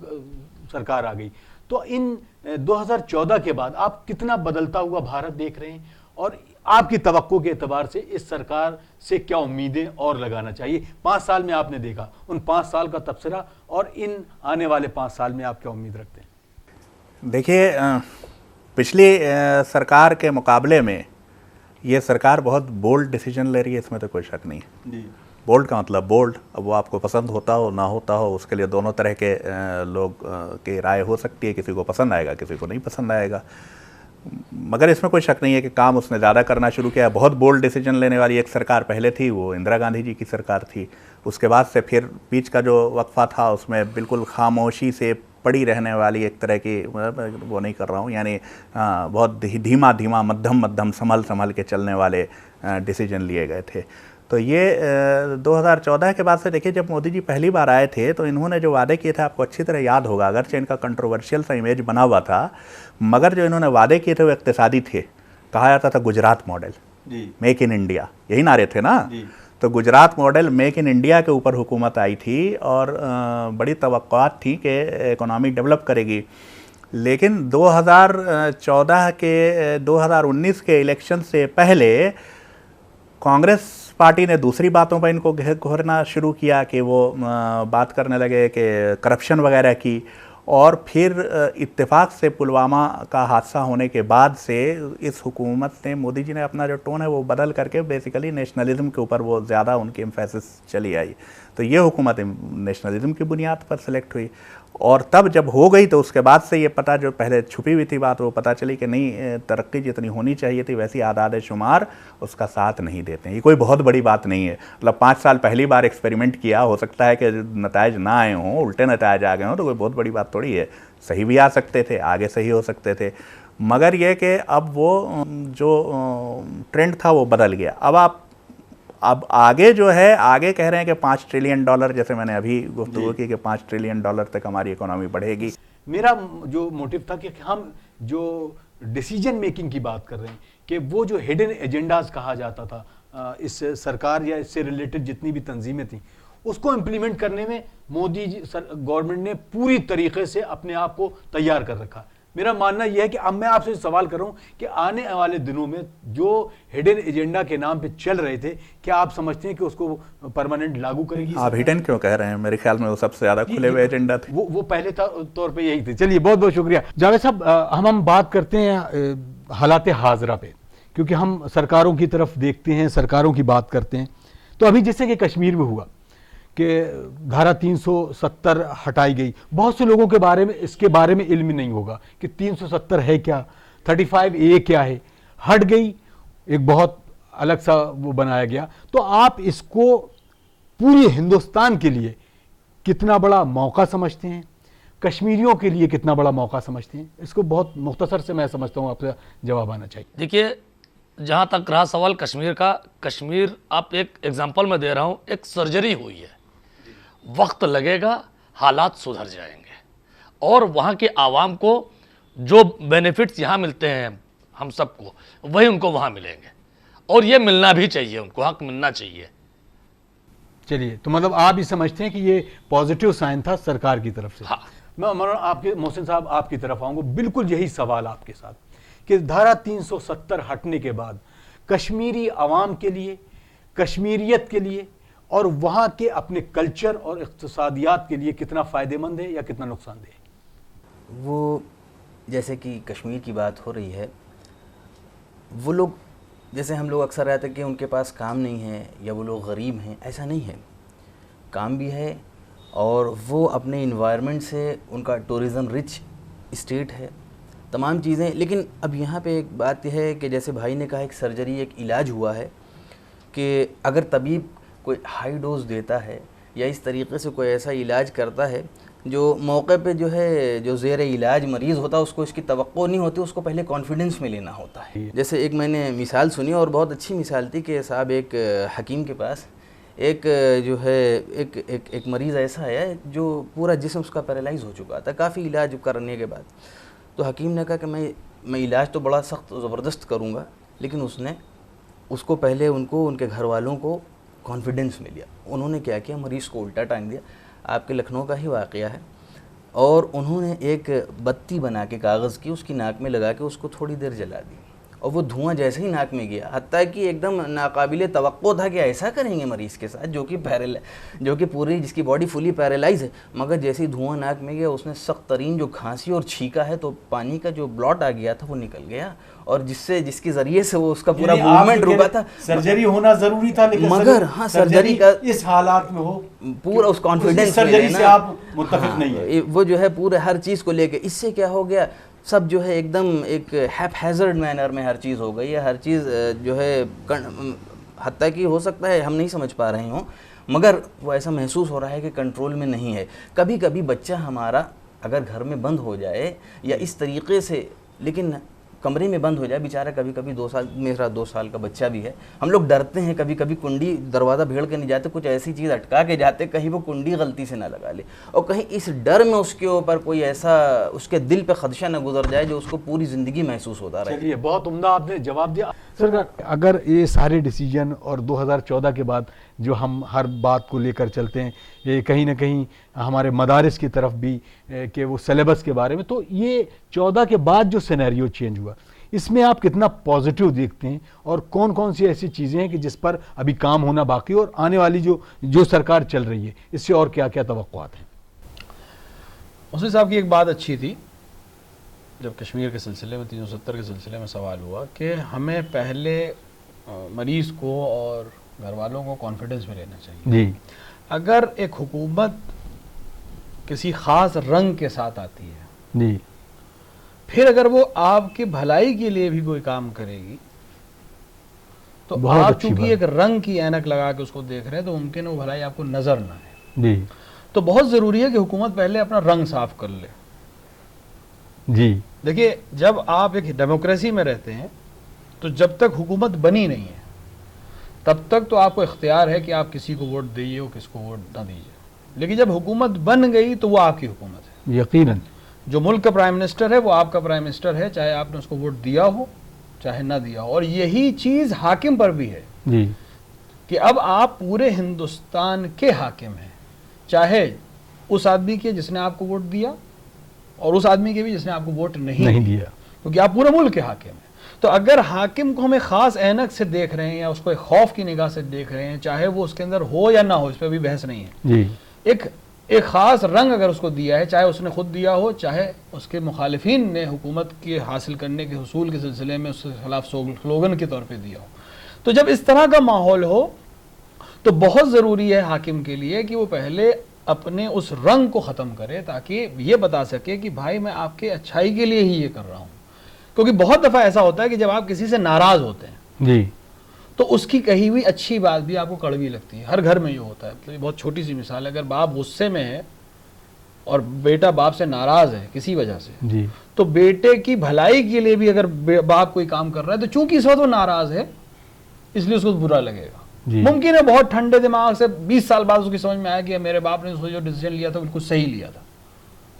सरकार आ गई, तो इन 2014 के बाद आप कितना बदलता हुआ भारत देख रहे हैं और आपकी तवक्को के एतबार से इस सरकार से क्या उम्मीदें और लगाना चाहिए? 5 साल में आपने देखा, उन 5 साल का तबसरा और इन आने वाले 5 साल में आप क्या उम्मीद रखते हैं? देखिए, पिछली सरकार के मुकाबले में ये सरकार बहुत बोल्ड डिसीजन ले रही है, इसमें तो कोई शक नहीं है जी। बोल्ड का मतलब बोल्ड, अब वो आपको पसंद होता हो ना होता हो, उसके लिए दोनों तरह के लोग की राय हो सकती है, किसी को पसंद आएगा, किसी को नहीं पसंद आएगा, मगर इसमें कोई शक नहीं है कि काम उसने ज़्यादा करना शुरू किया है। बहुत बोल्ड डिसीजन लेने वाली एक सरकार पहले थी, वो इंदिरा गांधी जी की सरकार थी। उसके बाद से फिर बीच का जो वक्फा था उसमें बिल्कुल खामोशी से पड़ी रहने वाली एक तरह की, वो नहीं कर रहा हूँ, यानी बहुत धीमा धीमा मध्यम संभल के चलने वाले डिसीजन लिए गए थे। तो ये 2014 के बाद से देखिए, जब मोदी जी पहली बार आए थे तो इन्होंने जो वादे किए थे आपको अच्छी तरह याद होगा, अगरचे इनका कंट्रोवर्शियल सा इमेज बना हुआ था, मगर जो इन्होंने वादे किए थे वो इक्तिसादी थे। कहा जाता था Gujarat model, make in India, यही नारे थे ना। तो Gujarat model, make in India के ऊपर हुकूमत आई थी और बड़ी तवक्कुआत थी कि इकोनॉमी डेवलप करेगी। लेकिन 2019 के इलेक्शन से पहले कांग्रेस पार्टी ने दूसरी बातों पर इनको घोरना शुरू किया कि वो बात करने लगे कि करप्शन वगैरह की, और फिर इत्तेफाक से पुलवामा का हादसा होने के बाद से इस हुकूमत ने, मोदी जी ने अपना जो टोन है वो बदल करके बेसिकली नेशनलिज्म के ऊपर वो ज़्यादा उनकी एम्फेसिस चली आई। तो ये हुकूमत नेशनलिज्म की बुनियाद पर सेलेक्ट हुई, और तब जब हो गई तो उसके बाद से ये पता, जो पहले छुपी हुई थी बात, वो पता चली कि नहीं, तरक्की जितनी होनी चाहिए थी वैसी आदाद शुमार उसका साथ नहीं देते हैं। ये कोई बहुत बड़ी बात नहीं है, मतलब 5 साल पहली बार एक्सपेरिमेंट किया, हो सकता है कि नतायज ना आए हों, उल्टे नतायज आ गए हों, तो कोई बहुत बड़ी बात थोड़ी है। सही भी आ सकते थे, आगे सही हो सकते थे, मगर ये कि अब वो जो ट्रेंड था वो बदल गया। अब आगे जो है, आगे कह रहे हैं कि $5 ट्रिलियन, जैसे मैंने अभी गुफ्तगू की कि $5 ट्रिलियन तक हमारी इकोनॉमी बढ़ेगी। मेरा जो मोटिव था कि हम जो डिसीजन मेकिंग की बात कर रहे हैं, कि वो जो हिडन एजेंडाज कहा जाता था इस सरकार या इससे रिलेटेड जितनी भी तंजीमें थी, उसको इम्प्लीमेंट करने में मोदी जी गवर्नमेंट ने पूरी तरीके से अपने आप को तैयार कर रखा। मेरा मानना यह है कि अब मैं आपसे सवाल कर रहा हूं कि आने वाले दिनों में जो हिडन एजेंडा के नाम पे चल रहे थे, क्या आप समझते हैं कि उसको परमानेंट लागू करेगी? आप हिडन क्यों कह रहे हैं? मेरे ख्याल में वो सबसे ज्यादा खुले हुए एजेंडा थे। वो पहले तौर पे यही थे। चलिए, बहुत बहुत शुक्रिया जावेद साहब। हम बात करते हैं हालात हाजरा पे, क्योंकि हम सरकारों की तरफ देखते हैं, सरकारों की बात करते हैं। तो अभी जैसे कि कश्मीर में हुआ कि धारा 370 हटाई गई, बहुत से लोगों के बारे में इसके बारे में इल्म नहीं होगा कि 370 है क्या, 35A क्या है, हट गई, एक बहुत अलग सा वो बनाया गया। तो आप इसको पूरे हिंदुस्तान के लिए कितना बड़ा मौका समझते हैं, कश्मीरियों के लिए कितना बड़ा मौका समझते हैं? इसको बहुत मुख्तसर से मैं समझता हूँ, आपसे जवाब आना चाहिए। देखिए, जहाँ तक रहा सवाल कश्मीर का, कश्मीर आप एक एग्जांपल में दे रहा हूँ, एक सर्जरी हुई है, वक्त लगेगा, हालात सुधर जाएंगे और वहाँ के आवाम को जो बेनिफिट्स यहाँ मिलते हैं हम सबको, वही उनको वहाँ मिलेंगे और ये मिलना भी चाहिए, उनको हक मिलना चाहिए। चलिए, तो मतलब आप ही समझते हैं कि ये पॉजिटिव साइन था सरकार की तरफ से। हाँ। मैं आपके मोहसिन साहब आपकी तरफ आऊंगा, बिल्कुल यही सवाल आपके साथ कि धारा 370 हटने के बाद कश्मीरी आवाम के लिए, कश्मीरियत के लिए और वहां के अपने कल्चर और इक़्तिसादियात के लिए कितना फ़ायदेमंद है या कितना नुकसानदेह है? वो जैसे कि कश्मीर की बात हो रही है, वो लोग, जैसे हम लोग अक्सर रहते हैं कि उनके पास काम नहीं है या वो लोग गरीब हैं, ऐसा नहीं है, काम भी है और वो अपने इन्वायरमेंट से, उनका टूरिज़म रिच स्टेट है, तमाम चीज़ें। लेकिन अब यहाँ पे एक बात यह है कि जैसे भाई ने कहा, एक सर्जरी, एक इलाज हुआ है कि अगर तबीब कोई हाई डोज देता है या इस तरीके से कोई ऐसा इलाज करता है जो मौके पे जो है, जो ज़ेर इलाज मरीज़ होता है उसको इसकी तवक्को नहीं होती, उसको पहले कॉन्फिडेंस में लेना होता है। जैसे एक मैंने मिसाल सुनी और बहुत अच्छी मिसाल थी कि साहब, एक हकीम के पास एक जो है एक मरीज़ ऐसा है जो पूरा जिस्म उसका पैरालाइज हो चुका था, काफ़ी इलाज करने के बाद। तो हकीम ने कहा कि मैं इलाज तो बड़ा सख्त ज़बरदस्त करूँगा, लेकिन उसने उसको पहले उनको, उनके घर वालों को कॉन्फिडेंस में लिया। उन्होंने क्या किया, मरीज़ को उल्टा टांग दिया। आपके लखनऊ का ही वाक़या है। और उन्होंने एक बत्ती बना के कागज़ की उसकी नाक में लगा के उसको थोड़ी देर जला दी और वो धुआं जैसे ही नाक में गया, हत्ता कि एकदम नाकाबिले तवक्को था कि ऐसा करेंगे मरीज़ के साथ जो कि पूरी, जिसकी बॉडी फुली पैरालाइज है, मगर जैसे ही धुआं नाक में गया उसने सख्त तरीन जो खांसी और छींका है तो पानी का जो ब्लॉट आ गया था वो निकल गया और जिसके ज़रिए से वो उसका पूरा मूवमेंट रुका था। सर्जरी होना ज़रूरी था, लेकिन मगर हाँ, सर्जरी का इस हालात में हो, पूरा उस कॉन्फिडेंस सर्जरी से आप मुत्तफिक नहीं है। वो जो है पूरे हर चीज़ को लेके, इससे क्या हो गया, सब जो है एकदम एक हैपहैज़र्ड मैनर में हर चीज़ हो गई है, हर चीज़ जो है हत्ता कि हो सकता है हम नहीं समझ पा रहे हों, मगर वो ऐसा महसूस हो रहा है कि कंट्रोल में नहीं है। कभी कभी बच्चा हमारा अगर घर में बंद हो जाए या इस तरीके से, लेकिन कमरे में बंद हो जाए बेचारा, कभी कभी 2 साल, मेरा 2 साल का बच्चा भी है, हम लोग डरते हैं, कभी कभी कुंडी दरवाज़ा भेड़ के नहीं जाते, कुछ ऐसी चीज़ अटका के जाते कहीं वो कुंडी गलती से ना लगा ले और कहीं इस डर में उसके ऊपर कोई ऐसा उसके दिल पे खदशा ना गुजर जाए जो उसको पूरी ज़िंदगी महसूस होता रहे। चलिए, बहुत उम्दा आपने जवाब दिया। सरकार, अगर ये सारे डिसीजन और 2014 के बाद जो हम हर बात को लेकर चलते हैं, ये कहीं ना कहीं हमारे मदारिस की तरफ भी कि वो सिलेबस के बारे में, तो ये 14 के बाद जो सिनेरियो चेंज हुआ, इसमें आप कितना पॉजिटिव देखते हैं और कौन कौन सी ऐसी चीज़ें हैं कि जिस पर अभी काम होना बाकी और आने वाली जो सरकार चल रही है, इससे और क्या क्या तवक्कुआत हैं? मुफ्ती साहब की एक बात अच्छी थी, जब कश्मीर के सिलसिले में 370 के सिलसिले में सवाल हुआ कि हमें पहले मरीज़ को और घर वालों को कॉन्फिडेंस में लेना चाहिए। जी, अगर एक हुकूमत किसी ख़ास रंग के साथ आती है, जी, फिर अगर वो आपकी भलाई के लिए भी कोई काम करेगी तो बहुत आप अच्छी चूंकि बात। एक रंग की ऐनक लगा के उसको देख रहे हैं तो मुमकिन है वो भलाई आपको नज़र ना आए। जी, तो बहुत ज़रूरी है कि हुकूमत पहले अपना रंग साफ कर ले। जी, देखिए, जब आप एक डेमोक्रेसी में रहते हैं तो जब तक हुकूमत बनी नहीं है तब तक तो आपको इख्तियार है कि आप किसी को वोट दीजिए और किसको वोट ना दीजिए, लेकिन जब हुकूमत बन गई तो वो आपकी हुकूमत है। यकीनन जो मुल्क का प्राइम मिनिस्टर है वो आपका प्राइम मिनिस्टर है, चाहे आपने उसको वोट दिया हो चाहे ना दिया हो। और यही चीज़ हाकिम पर भी है जी, कि अब आप पूरे हिंदुस्तान के हाकिम हैं, चाहे उस आदमी के जिसने आपको वोट दिया और उस आदमी के भी जिसने आपको वोट नहीं नहीं दी, दिया। क्योंकि आप पूरे मुल्क के हाकिम हैं। तो अगर हाकिम को हमें ख़ास ऐनक से देख रहे हैं या उसको एक खौफ की निगाह से देख रहे हैं, चाहे वो उसके अंदर हो या ना हो, इस पर भी बहस नहीं है, जी, एक ख़ास रंग अगर उसको दिया है, चाहे उसने खुद दिया हो, चाहे उसके मुखालिफिन ने हुकूमत के हासिल करने के हुसूल के सिलसिले में उसके खिलाफ स्लोगन के तौर पर दिया हो, तो जब इस तरह का माहौल हो तो बहुत ज़रूरी है हाकिम के लिए कि वो पहले अपने उस रंग को ख़त्म करे, ताकि ये बता सके कि भाई मैं आपके अच्छाई के लिए ही ये कर रहा हूँ। क्योंकि बहुत दफ़ा ऐसा होता है कि जब आप किसी से नाराज़ होते हैं जी, तो उसकी कही हुई अच्छी बात भी आपको कड़वी लगती है। हर घर में ये होता है। तो ये बहुत छोटी सी मिसाल है, अगर बाप गुस्से में है और बेटा बाप से नाराज़ है किसी वजह से, जी, तो बेटे की भलाई के लिए भी अगर बाप कोई काम कर रहा है तो चूंकि इस वक्त वो नाराज़ है इसलिए उसको बुरा लगेगा। जी। मुमकिन है बहुत ठंडे दिमाग से 20 साल बाद उसकी समझ में आया कि मेरे बाप ने जो डिसीजन लिया था बिल्कुल सही लिया था,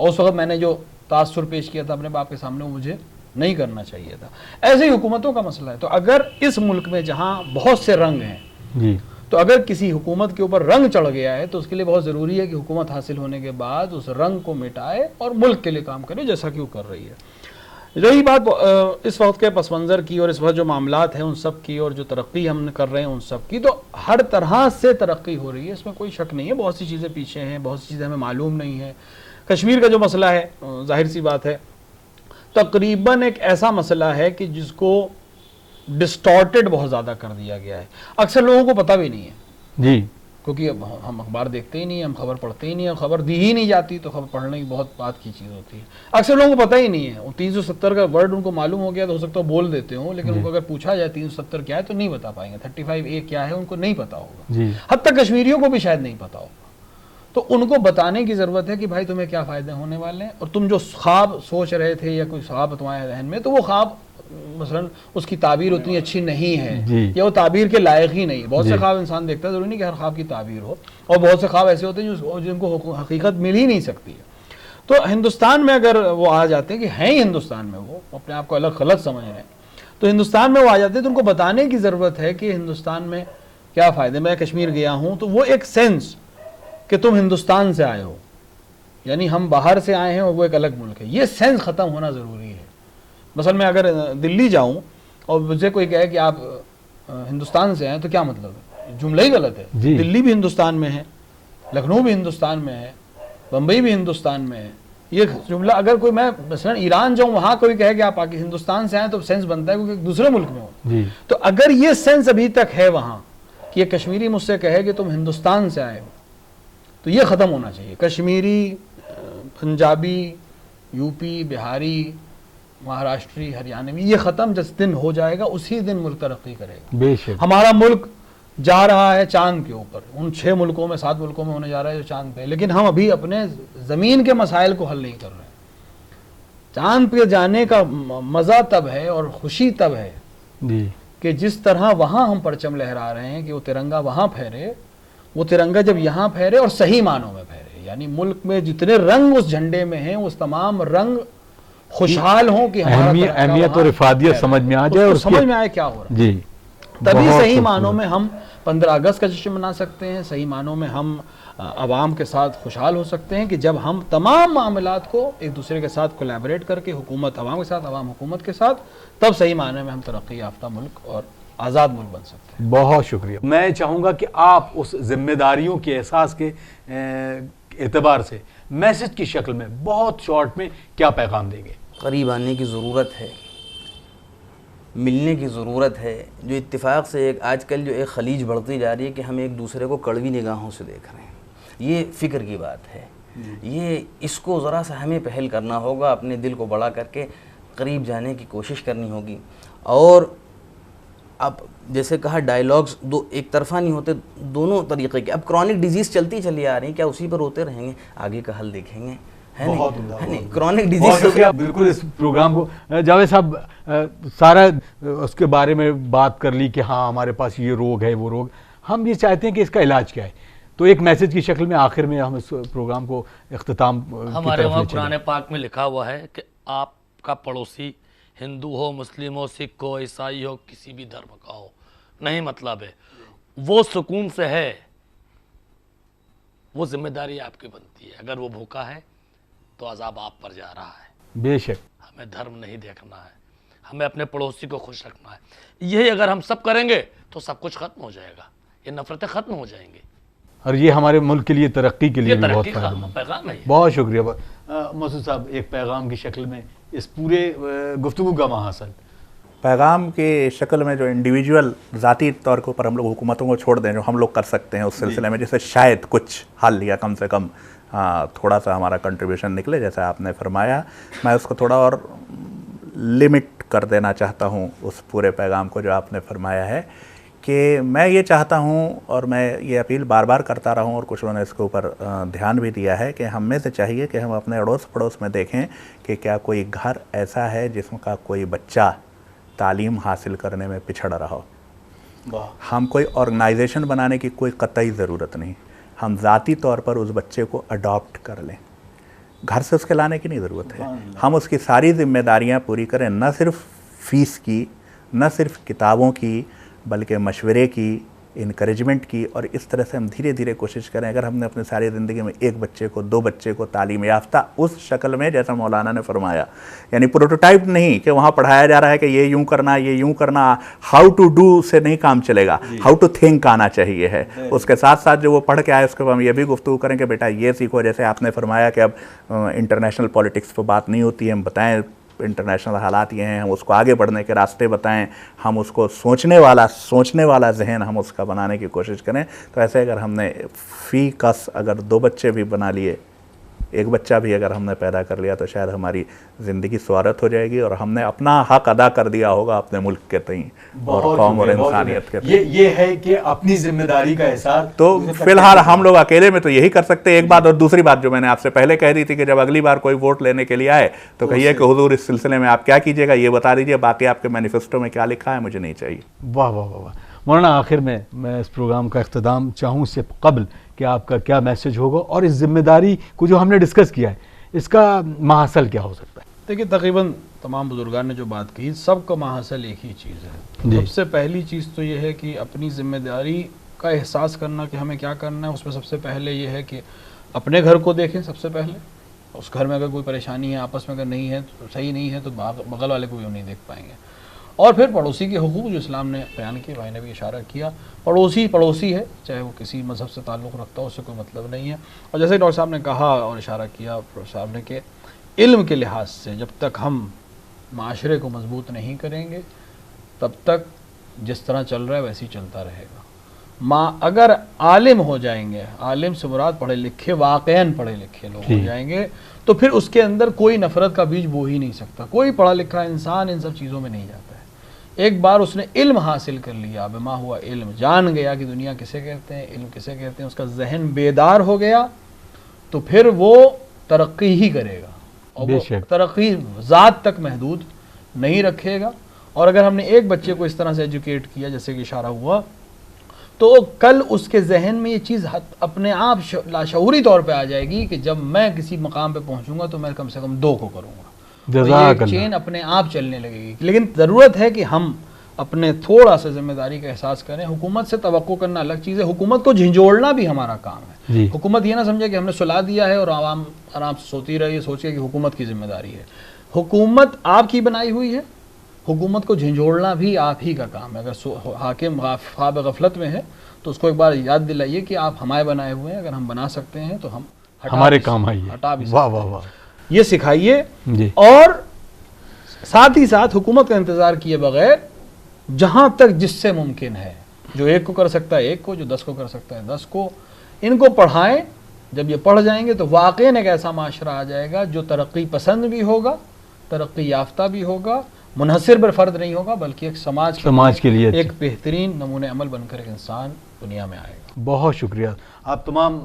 और उस वक्त मैंने जो तासुर पेश किया था अपने बाप के सामने वो मुझे नहीं करना चाहिए था। ऐसे ही हुकूमतों का मसला है। तो अगर इस मुल्क में जहाँ बहुत से रंग हैं, जी, तो अगर किसी हुकूमत के ऊपर रंग चढ़ गया है तो उसके लिए बहुत ज़रूरी है कि हुकूमत हासिल होने के बाद उस रंग को मिटाए और मुल्क के लिए काम करे, जैसा कि वो कर रही है। रही बात इस वक्त के पस मंज़र की और इस वक्त जो मामलात हैं उन सब की और जो तरक्की हम कर रहे हैं उन सब की, तो हर तरह से तरक्की हो रही है, इसमें कोई शक नहीं है। बहुत सी चीज़ें पीछे हैं, बहुत सी चीज़ें हमें मालूम नहीं है। कश्मीर का जो मसला है जाहिर सी बात है तकरीबन एक ऐसा मसला है कि जिसको डिस्टॉर्टेड बहुत ज़्यादा कर दिया गया है। अक्सर लोगों को पता भी नहीं है जी, क्योंकि अब हम अखबार देखते ही नहीं है, हम खबर पढ़ते ही नहीं है, खबर दी ही नहीं जाती, तो खबर पढ़ने की बहुत बात की चीज़ होती है। अक्सर लोगों को पता ही नहीं है। 370 का वर्ड उनको मालूम हो गया तो हो सकता है बोल देते हो, लेकिन उनको अगर पूछा जाए 370 क्या है तो नहीं बता पाएंगे। 35A क्या है उनको नहीं पता होगा, जी, हद तक कश्मीरियों को भी शायद नहीं पता होगा। तो उनको बताने की ज़रूरत है कि भाई तुम्हें क्या फ़ायदे होने वाले हैं, और तुम जो ख्वाब सोच रहे थे या कोई ख्वाब तुम्हारे जहन में, तो वो ख्वाब मसलन उसकी ताबीर उतनी अच्छी नहीं है या वो ताबीर के लायक ही नहीं। बहुत से ख्वाब इंसान देखता है, ज़रूरी नहीं कि हर ख्वाब की ताबीर हो, और बहुत से ख्वाब ऐसे होते हैं जो जिनको हकीकत मिल ही नहीं सकती है। तो हिंदुस्तान में अगर वो आ जाते हैं कि हैं ही हिंदुस्तान में, वो अपने आप को अलग खलत समझ रहे हैं, तो हिंदुस्तान में वो आ जाते हैं तो उनको बताने की ज़रूरत है कि हिंदुस्तान में क्या फ़ायदे। मैं कश्मीर गया हूँ तो वो एक सेंस कि तुम हिंदुस्तान से आए हो, यानी हम बाहर से आए हैं और वो एक अलग मुल्क है, ये सेंस ख़त्म होना ज़रूरी है। मसल मैं अगर दिल्ली जाऊं और मुझे कोई कहे कि आप हिंदुस्तान से हैं तो क्या मतलब है, जुमला ही गलत है। दिल्ली भी हिंदुस्तान में है, लखनऊ भी हिंदुस्तान में है, बम्बई भी हिंदुस्तान में है। ये जुमला अगर कोई, मैं मसलन ईरान जाऊँ वहाँ कोई कहे कि आप हिंदुस्तान से आए तो सेंस बनता है क्योंकि दूसरे मुल्क में हो। तो अगर ये सेंस अभी तक है वहाँ कि ये कश्मीरी मुझसे कहे कि तुम हिंदुस्तान से आए हो, तो ये ख़त्म होना चाहिए। कश्मीरी, पंजाबी, यूपी, बिहारी, महाराष्ट्री, हरियाणवी, ये ख़त्म जिस दिन हो जाएगा उसी दिन मुल्क तरक्की करेगा। बेशक हमारा मुल्क जा रहा है चांद के ऊपर, उन 6 मुल्कों में 7 मुल्कों में होने जा रहा है जो चांद पे, लेकिन हम अभी अपने ज़मीन के मसाइल को हल नहीं कर रहे हैं। चांद पे जाने का मज़ा तब है और खुशी तब है जी कि जिस तरह वहाँ हम परचम लहरा रहे हैं कि वो तिरंगा वहाँ फहरे, वो तिरंगा जब यहाँ फहरे और सही मानों में फहरे, यानी मुल्क में जितने रंग उस झंडे में हैं उस तमाम रंग खुशहाल हों कि अहमियत और इफादियत समझ में आ जाए और समझ में आए क्या हो रहा है। जी, तभी सही मानों में हम 15 अगस्त का जश्न मना सकते हैं, सही मानों में हम आवाम के साथ खुशहाल हो सकते हैं कि जब हम तमाम मामलात को एक दूसरे के साथ कोलैबोरेट करके, हुकूमत आवाम के साथ, आवाम हुकूमत के साथ, तब सही माने में हम तरक्की याफ्ता मुल्क और आज़ाद मुल्क बन सकते हैं। बहुत शुक्रिया। मैं चाहूँगा कि आप उस जिम्मेदारियों के एहसास के एतबार से मैसेज की शक्ल में बहुत शॉर्ट में क्या पैगाम देंगे? करीब आने की ज़रूरत है, मिलने की ज़रूरत है। जो इत्तेफाक से एक आजकल जो एक खलीज बढ़ती जा रही है कि हम एक दूसरे को कड़वी निगाहों से देख रहे हैं, ये फ़िक्र की बात है। ये इसको ज़रा सा हमें पहल करना होगा, अपने दिल को बड़ा करके करीब जाने की कोशिश करनी होगी। और अब जैसे कहा डायलॉग्स दो एक तरफा नहीं होते, दोनों तरीक़े के। अब क्रॉनिक डिजीज़ चलती चली आ रही है, क्या उसी पर रोते रहेंगे? आगे का हल देखेंगे, है नहीं? Chronic disease. बिल्कुल इस प्रोग्राम को जावेद साहब सारा उसके बारे में बात कर ली कि हाँ हमारे पास ये रोग है वो रोग, हम ये चाहते हैं कि इसका इलाज क्या है। तो एक मैसेज की शक्ल में आखिर में हम इस प्रोग्राम को इख्तिताम हमारे वहाँ कुरान पाक में लिखा हुआ है कि आपका पड़ोसी हिंदू हो, मुस्लिम हो, सिख हो, ईसाई हो, किसी भी धर्म का हो, नहीं मतलब है, वो सुकून से है, वो जिम्मेदारी आपकी बनती है। अगर वो भूखा है तो अजाब आप पर जा रहा है। बेशक। हमें धर्म नहीं देखना है, हमें अपने पड़ोसी को खुश रखना है। यही अगर हम सब करेंगे तो सब कुछ खत्म हो जाएगा, ये नफरतें खत्म हो जाएंगी। और ये हमारे मुल्क के लिए, तरक्की के लिए ये भी बहुत तरक्की का फायदेमंद। पैगाम है ये। बहुत शुक्रिया मसूद साहब, एक पैगाम की शक्ल में इस पूरे गुफ्तगू का महाअसल। पैगाम की शक्ल में जो इंडिविजुअल ज़ाती तौर के ऊपर हम लोग हुकूमतों को छोड़ दें, जो हम लोग कर सकते हैं उस सिलसिले में, जैसे शायद कुछ हल या कम से कम थोड़ा सा हमारा कंट्रीब्यूशन निकले, जैसा आपने फरमाया, मैं उसको थोड़ा और लिमिट कर देना चाहता हूँ उस पूरे पैगाम को जो आपने फरमाया है, कि मैं ये चाहता हूँ और मैं ये अपील बार बार करता रहा हूँ, और कुछ लोगों ने इसके ऊपर ध्यान भी दिया है, कि हम में से चाहिए कि हम अपने अड़ोस पड़ोस में देखें कि क्या कोई घर ऐसा है जिसका कोई बच्चा तालीम हासिल करने में पिछड़ रहा हो। हम कोई ऑर्गेनाइजेशन बनाने की कोई कतई ज़रूरत नहीं, हम ज़ाती तौर पर उस बच्चे को अडॉप्ट कर लें, घर से उसके लाने की नहीं ज़रूरत है। हम उसकी सारी जिम्मेदारियां पूरी करें, न सिर्फ फ़ीस की, न सिर्फ किताबों की, बल्कि मशवरे की, इनकरेजमेंट की, और इस तरह से हम धीरे धीरे कोशिश करें। अगर हमने अपनी सारी ज़िंदगी में एक बच्चे को, दो बच्चे को तालीम याफ्ता उस शक्ल में, जैसा मौलाना ने फरमाया, यानी प्रोटोटाइप नहीं कि वहाँ पढ़ाया जा रहा है कि ये यूँ करना, ये यूँ करना, हाउ टू डू से नहीं काम चलेगा, हाउ टू थिंक आना चाहिए है। उसके साथ साथ जो वो पढ़ के आए उसके बाद हम ये भी गुफ्तगू करें कि बेटा ये सीखो, जैसे आपने फरमाया कि अब इंटरनेशनल पॉलिटिक्स पर बात नहीं होती है, हम बताएँ इंटरनेशनल हालात ये हैं, हम उसको आगे बढ़ने के रास्ते बताएं, हम उसको सोचने वाला जहन हम उसका बनाने की कोशिश करें। तो ऐसे अगर हमने फ़ी कस अगर 2 बच्चे भी बना लिए, एक बच्चा भी अगर हमने पैदा कर लिया, तो शायद हमारी ज़िंदगी स्वारत हो जाएगी और हमने अपना हक अदा कर दिया होगा अपने मुल्क के तई और कौम और इंसानियत के तई। ये है कि अपनी जिम्मेदारी का एहसास। तो फिलहाल हम लोग अकेले में तो यही कर सकते हैं, एक बात। और दूसरी बात जो मैंने आपसे पहले कह दी थी कि जब अगली बार कोई वोट लेने के लिए आए तो कहिए कि हुजूर इस सिलसिले में आप क्या कीजिएगा, ये बता दीजिए, बाकी आपके मैनिफेस्टो में क्या लिखा है मुझे नहीं चाहिए। वाह वाह वाह वाह। मौलाना, आखिर में मैं इस प्रोग्राम का इख्तिताम चाहूँ इससे कबल कि आपका क्या मैसेज होगा और इस जिम्मेदारी को जो हमने डिस्कस किया है इसका महाअसल क्या हो सकता है? देखिए, तकरीबन तमाम बुजुर्गान ने जो बात कही, सबका महाअसल एक ही चीज़ है। सबसे पहली चीज़ तो ये है कि अपनी जिम्मेदारी का एहसास करना कि हमें क्या करना है। उसमें सबसे पहले ये है कि अपने घर को देखें सबसे पहले। उस घर में अगर कोई परेशानी है, आपस में अगर नहीं है, तो सही नहीं है, तो बगल वाले को भी हम नहीं देख पाएंगे। और फिर पड़ोसी के हुकूक जो इस्लाम ने बयान किए, भाई ने भी इशारा किया, पड़ोसी पड़ोसी है, चाहे वो किसी मज़हब से ताल्लुक़ रखता हो, उससे कोई मतलब नहीं है। और जैसे डॉक्टर साहब ने कहा और इशारा किया प्रोफेसर साहब ने, कि इल्म के लिहाज से जब तक हम माशरे को मजबूत नहीं करेंगे तब तक जिस तरह चल रहा है वैसे ही चलता रहेगा। अगर आलिम हो जाएंगे, आलिम से मुराद पढ़े लिखे, वाक़ईन पढ़े लिखे लोग हो जाएंगे, तो फिर उसके अंदर कोई नफ़रत का बीज बो ही नहीं सकता। कोई पढ़ा लिखा इंसान इन सब चीज़ों में नहीं जाता है। एक बार उसने इल्म हासिल कर लिया, बिमा हुआ इल्म, जान गया कि दुनिया किसे कहते हैं, इल्म किसे कहते हैं, उसका जहन बेदार हो गया, तो फिर वो तरक्की ही करेगा और वो तरक्की ज़ात तक महदूद नहीं रखेगा। और अगर हमने एक बच्चे को इस तरह से एजुकेट किया जैसे कि इशारा हुआ, तो कल उसके जहन में ये चीज़ अपने आप लाशऊरी तौर पे आ जाएगी कि जब मैं किसी मकाम पे पहुंचूंगा तो मैं कम से कम 2 को करूंगा। तो ये चेन अपने आप चलने लगेगी। लेकिन ज़रूरत है कि हम अपने थोड़ा सा जिम्मेदारी का एहसास करें। हुकूमत से तवक्को करना अलग चीज़ है, हुकूमत को झिंझोड़ना भी हमारा काम है। हुकूमत ये ना समझे कि हमने सुला दिया है और आवाम आराम से सोती रही, सोचिए कि हुकूमत की जिम्मेदारी है। हुकूमत आपकी बनाई हुई है, हुकूमत को झिंझोड़ना भी आप ही का काम है। अगर हाकिम ख्वाब गफलत में है तो उसको एक बार याद दिलाइए कि आप हमारे बनाए हुए हैं, अगर हम बना सकते हैं तो हम हमारे काम आइए, हटा भी। वाह वाह वाह, ये सिखाइए। और साथ ही साथ हुकूमत का इंतज़ार किए बगैर जहाँ तक जिससे मुमकिन है, जो 1 को कर सकता है 1 को, जो 10 को कर सकता है 10 को, इनको पढ़ाएं। जब ये पढ़ जाएंगे तो वाक़ई एक ऐसा माशरा आ जाएगा जो तरक्की पसंद भी होगा, तरक्की याफ्ता भी होगा, मुनहसिर बर फर्द नहीं होगा, बल्कि एक समाज के लिए एक बेहतरीन नमूने अमल बनकर एक इंसान दुनिया में आएगा। बहुत शुक्रिया आप तमाम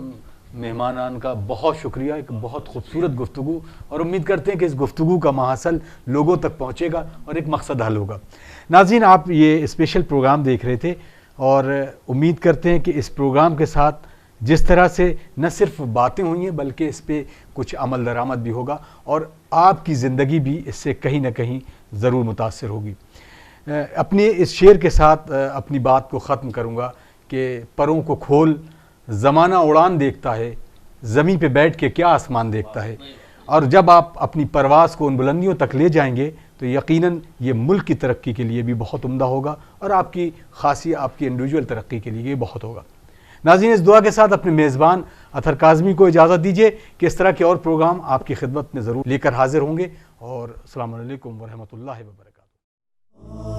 मेहमानान का, बहुत शुक्रिया। एक बहुत खूबसूरत गुफ्तगू, और उम्मीद करते हैं कि इस गुफ्तगू का महाअसल लोगों तक पहुँचेगा और एक मकसद हल होगा। नाज़रीन, आप ये स्पेशल प्रोग्राम देख रहे थे और उम्मीद करते हैं कि इस प्रोग्राम के साथ जिस तरह से न सिर्फ बातें हुई हैं बल्कि इस पर कुछ अमल दरामद भी होगा और आपकी ज़िंदगी भी इससे कहीं ना कहीं ज़रूर मुतासर होगी। अपने इस शेर के साथ अपनी बात को ख़त्म करूँगा कि परों को खोल, ज़माना उड़ान देखता है, ज़मीं पे बैठ के क्या आसमान देखता है, और जब आप अपनी परवाज़ को उन बुलंदियों तक ले जाएंगे तो यकीनन ये मुल्क की तरक्की के लिए भी बहुत उम्दा होगा और आपकी खासी आपकी इंडिविजुअल तरक्की के लिए बहुत होगा। नाज़रीन, इस दुआ के साथ अपने मेज़बान अतहर काज़मी को इजाज़त दीजिए कि इस तरह के और प्रोग्राम आपकी खिदमत में ज़रूर लेकर हाजिर होंगे। और अस्सलामु अलैकुम व रहमतुल्लाहि व बरकातुहू।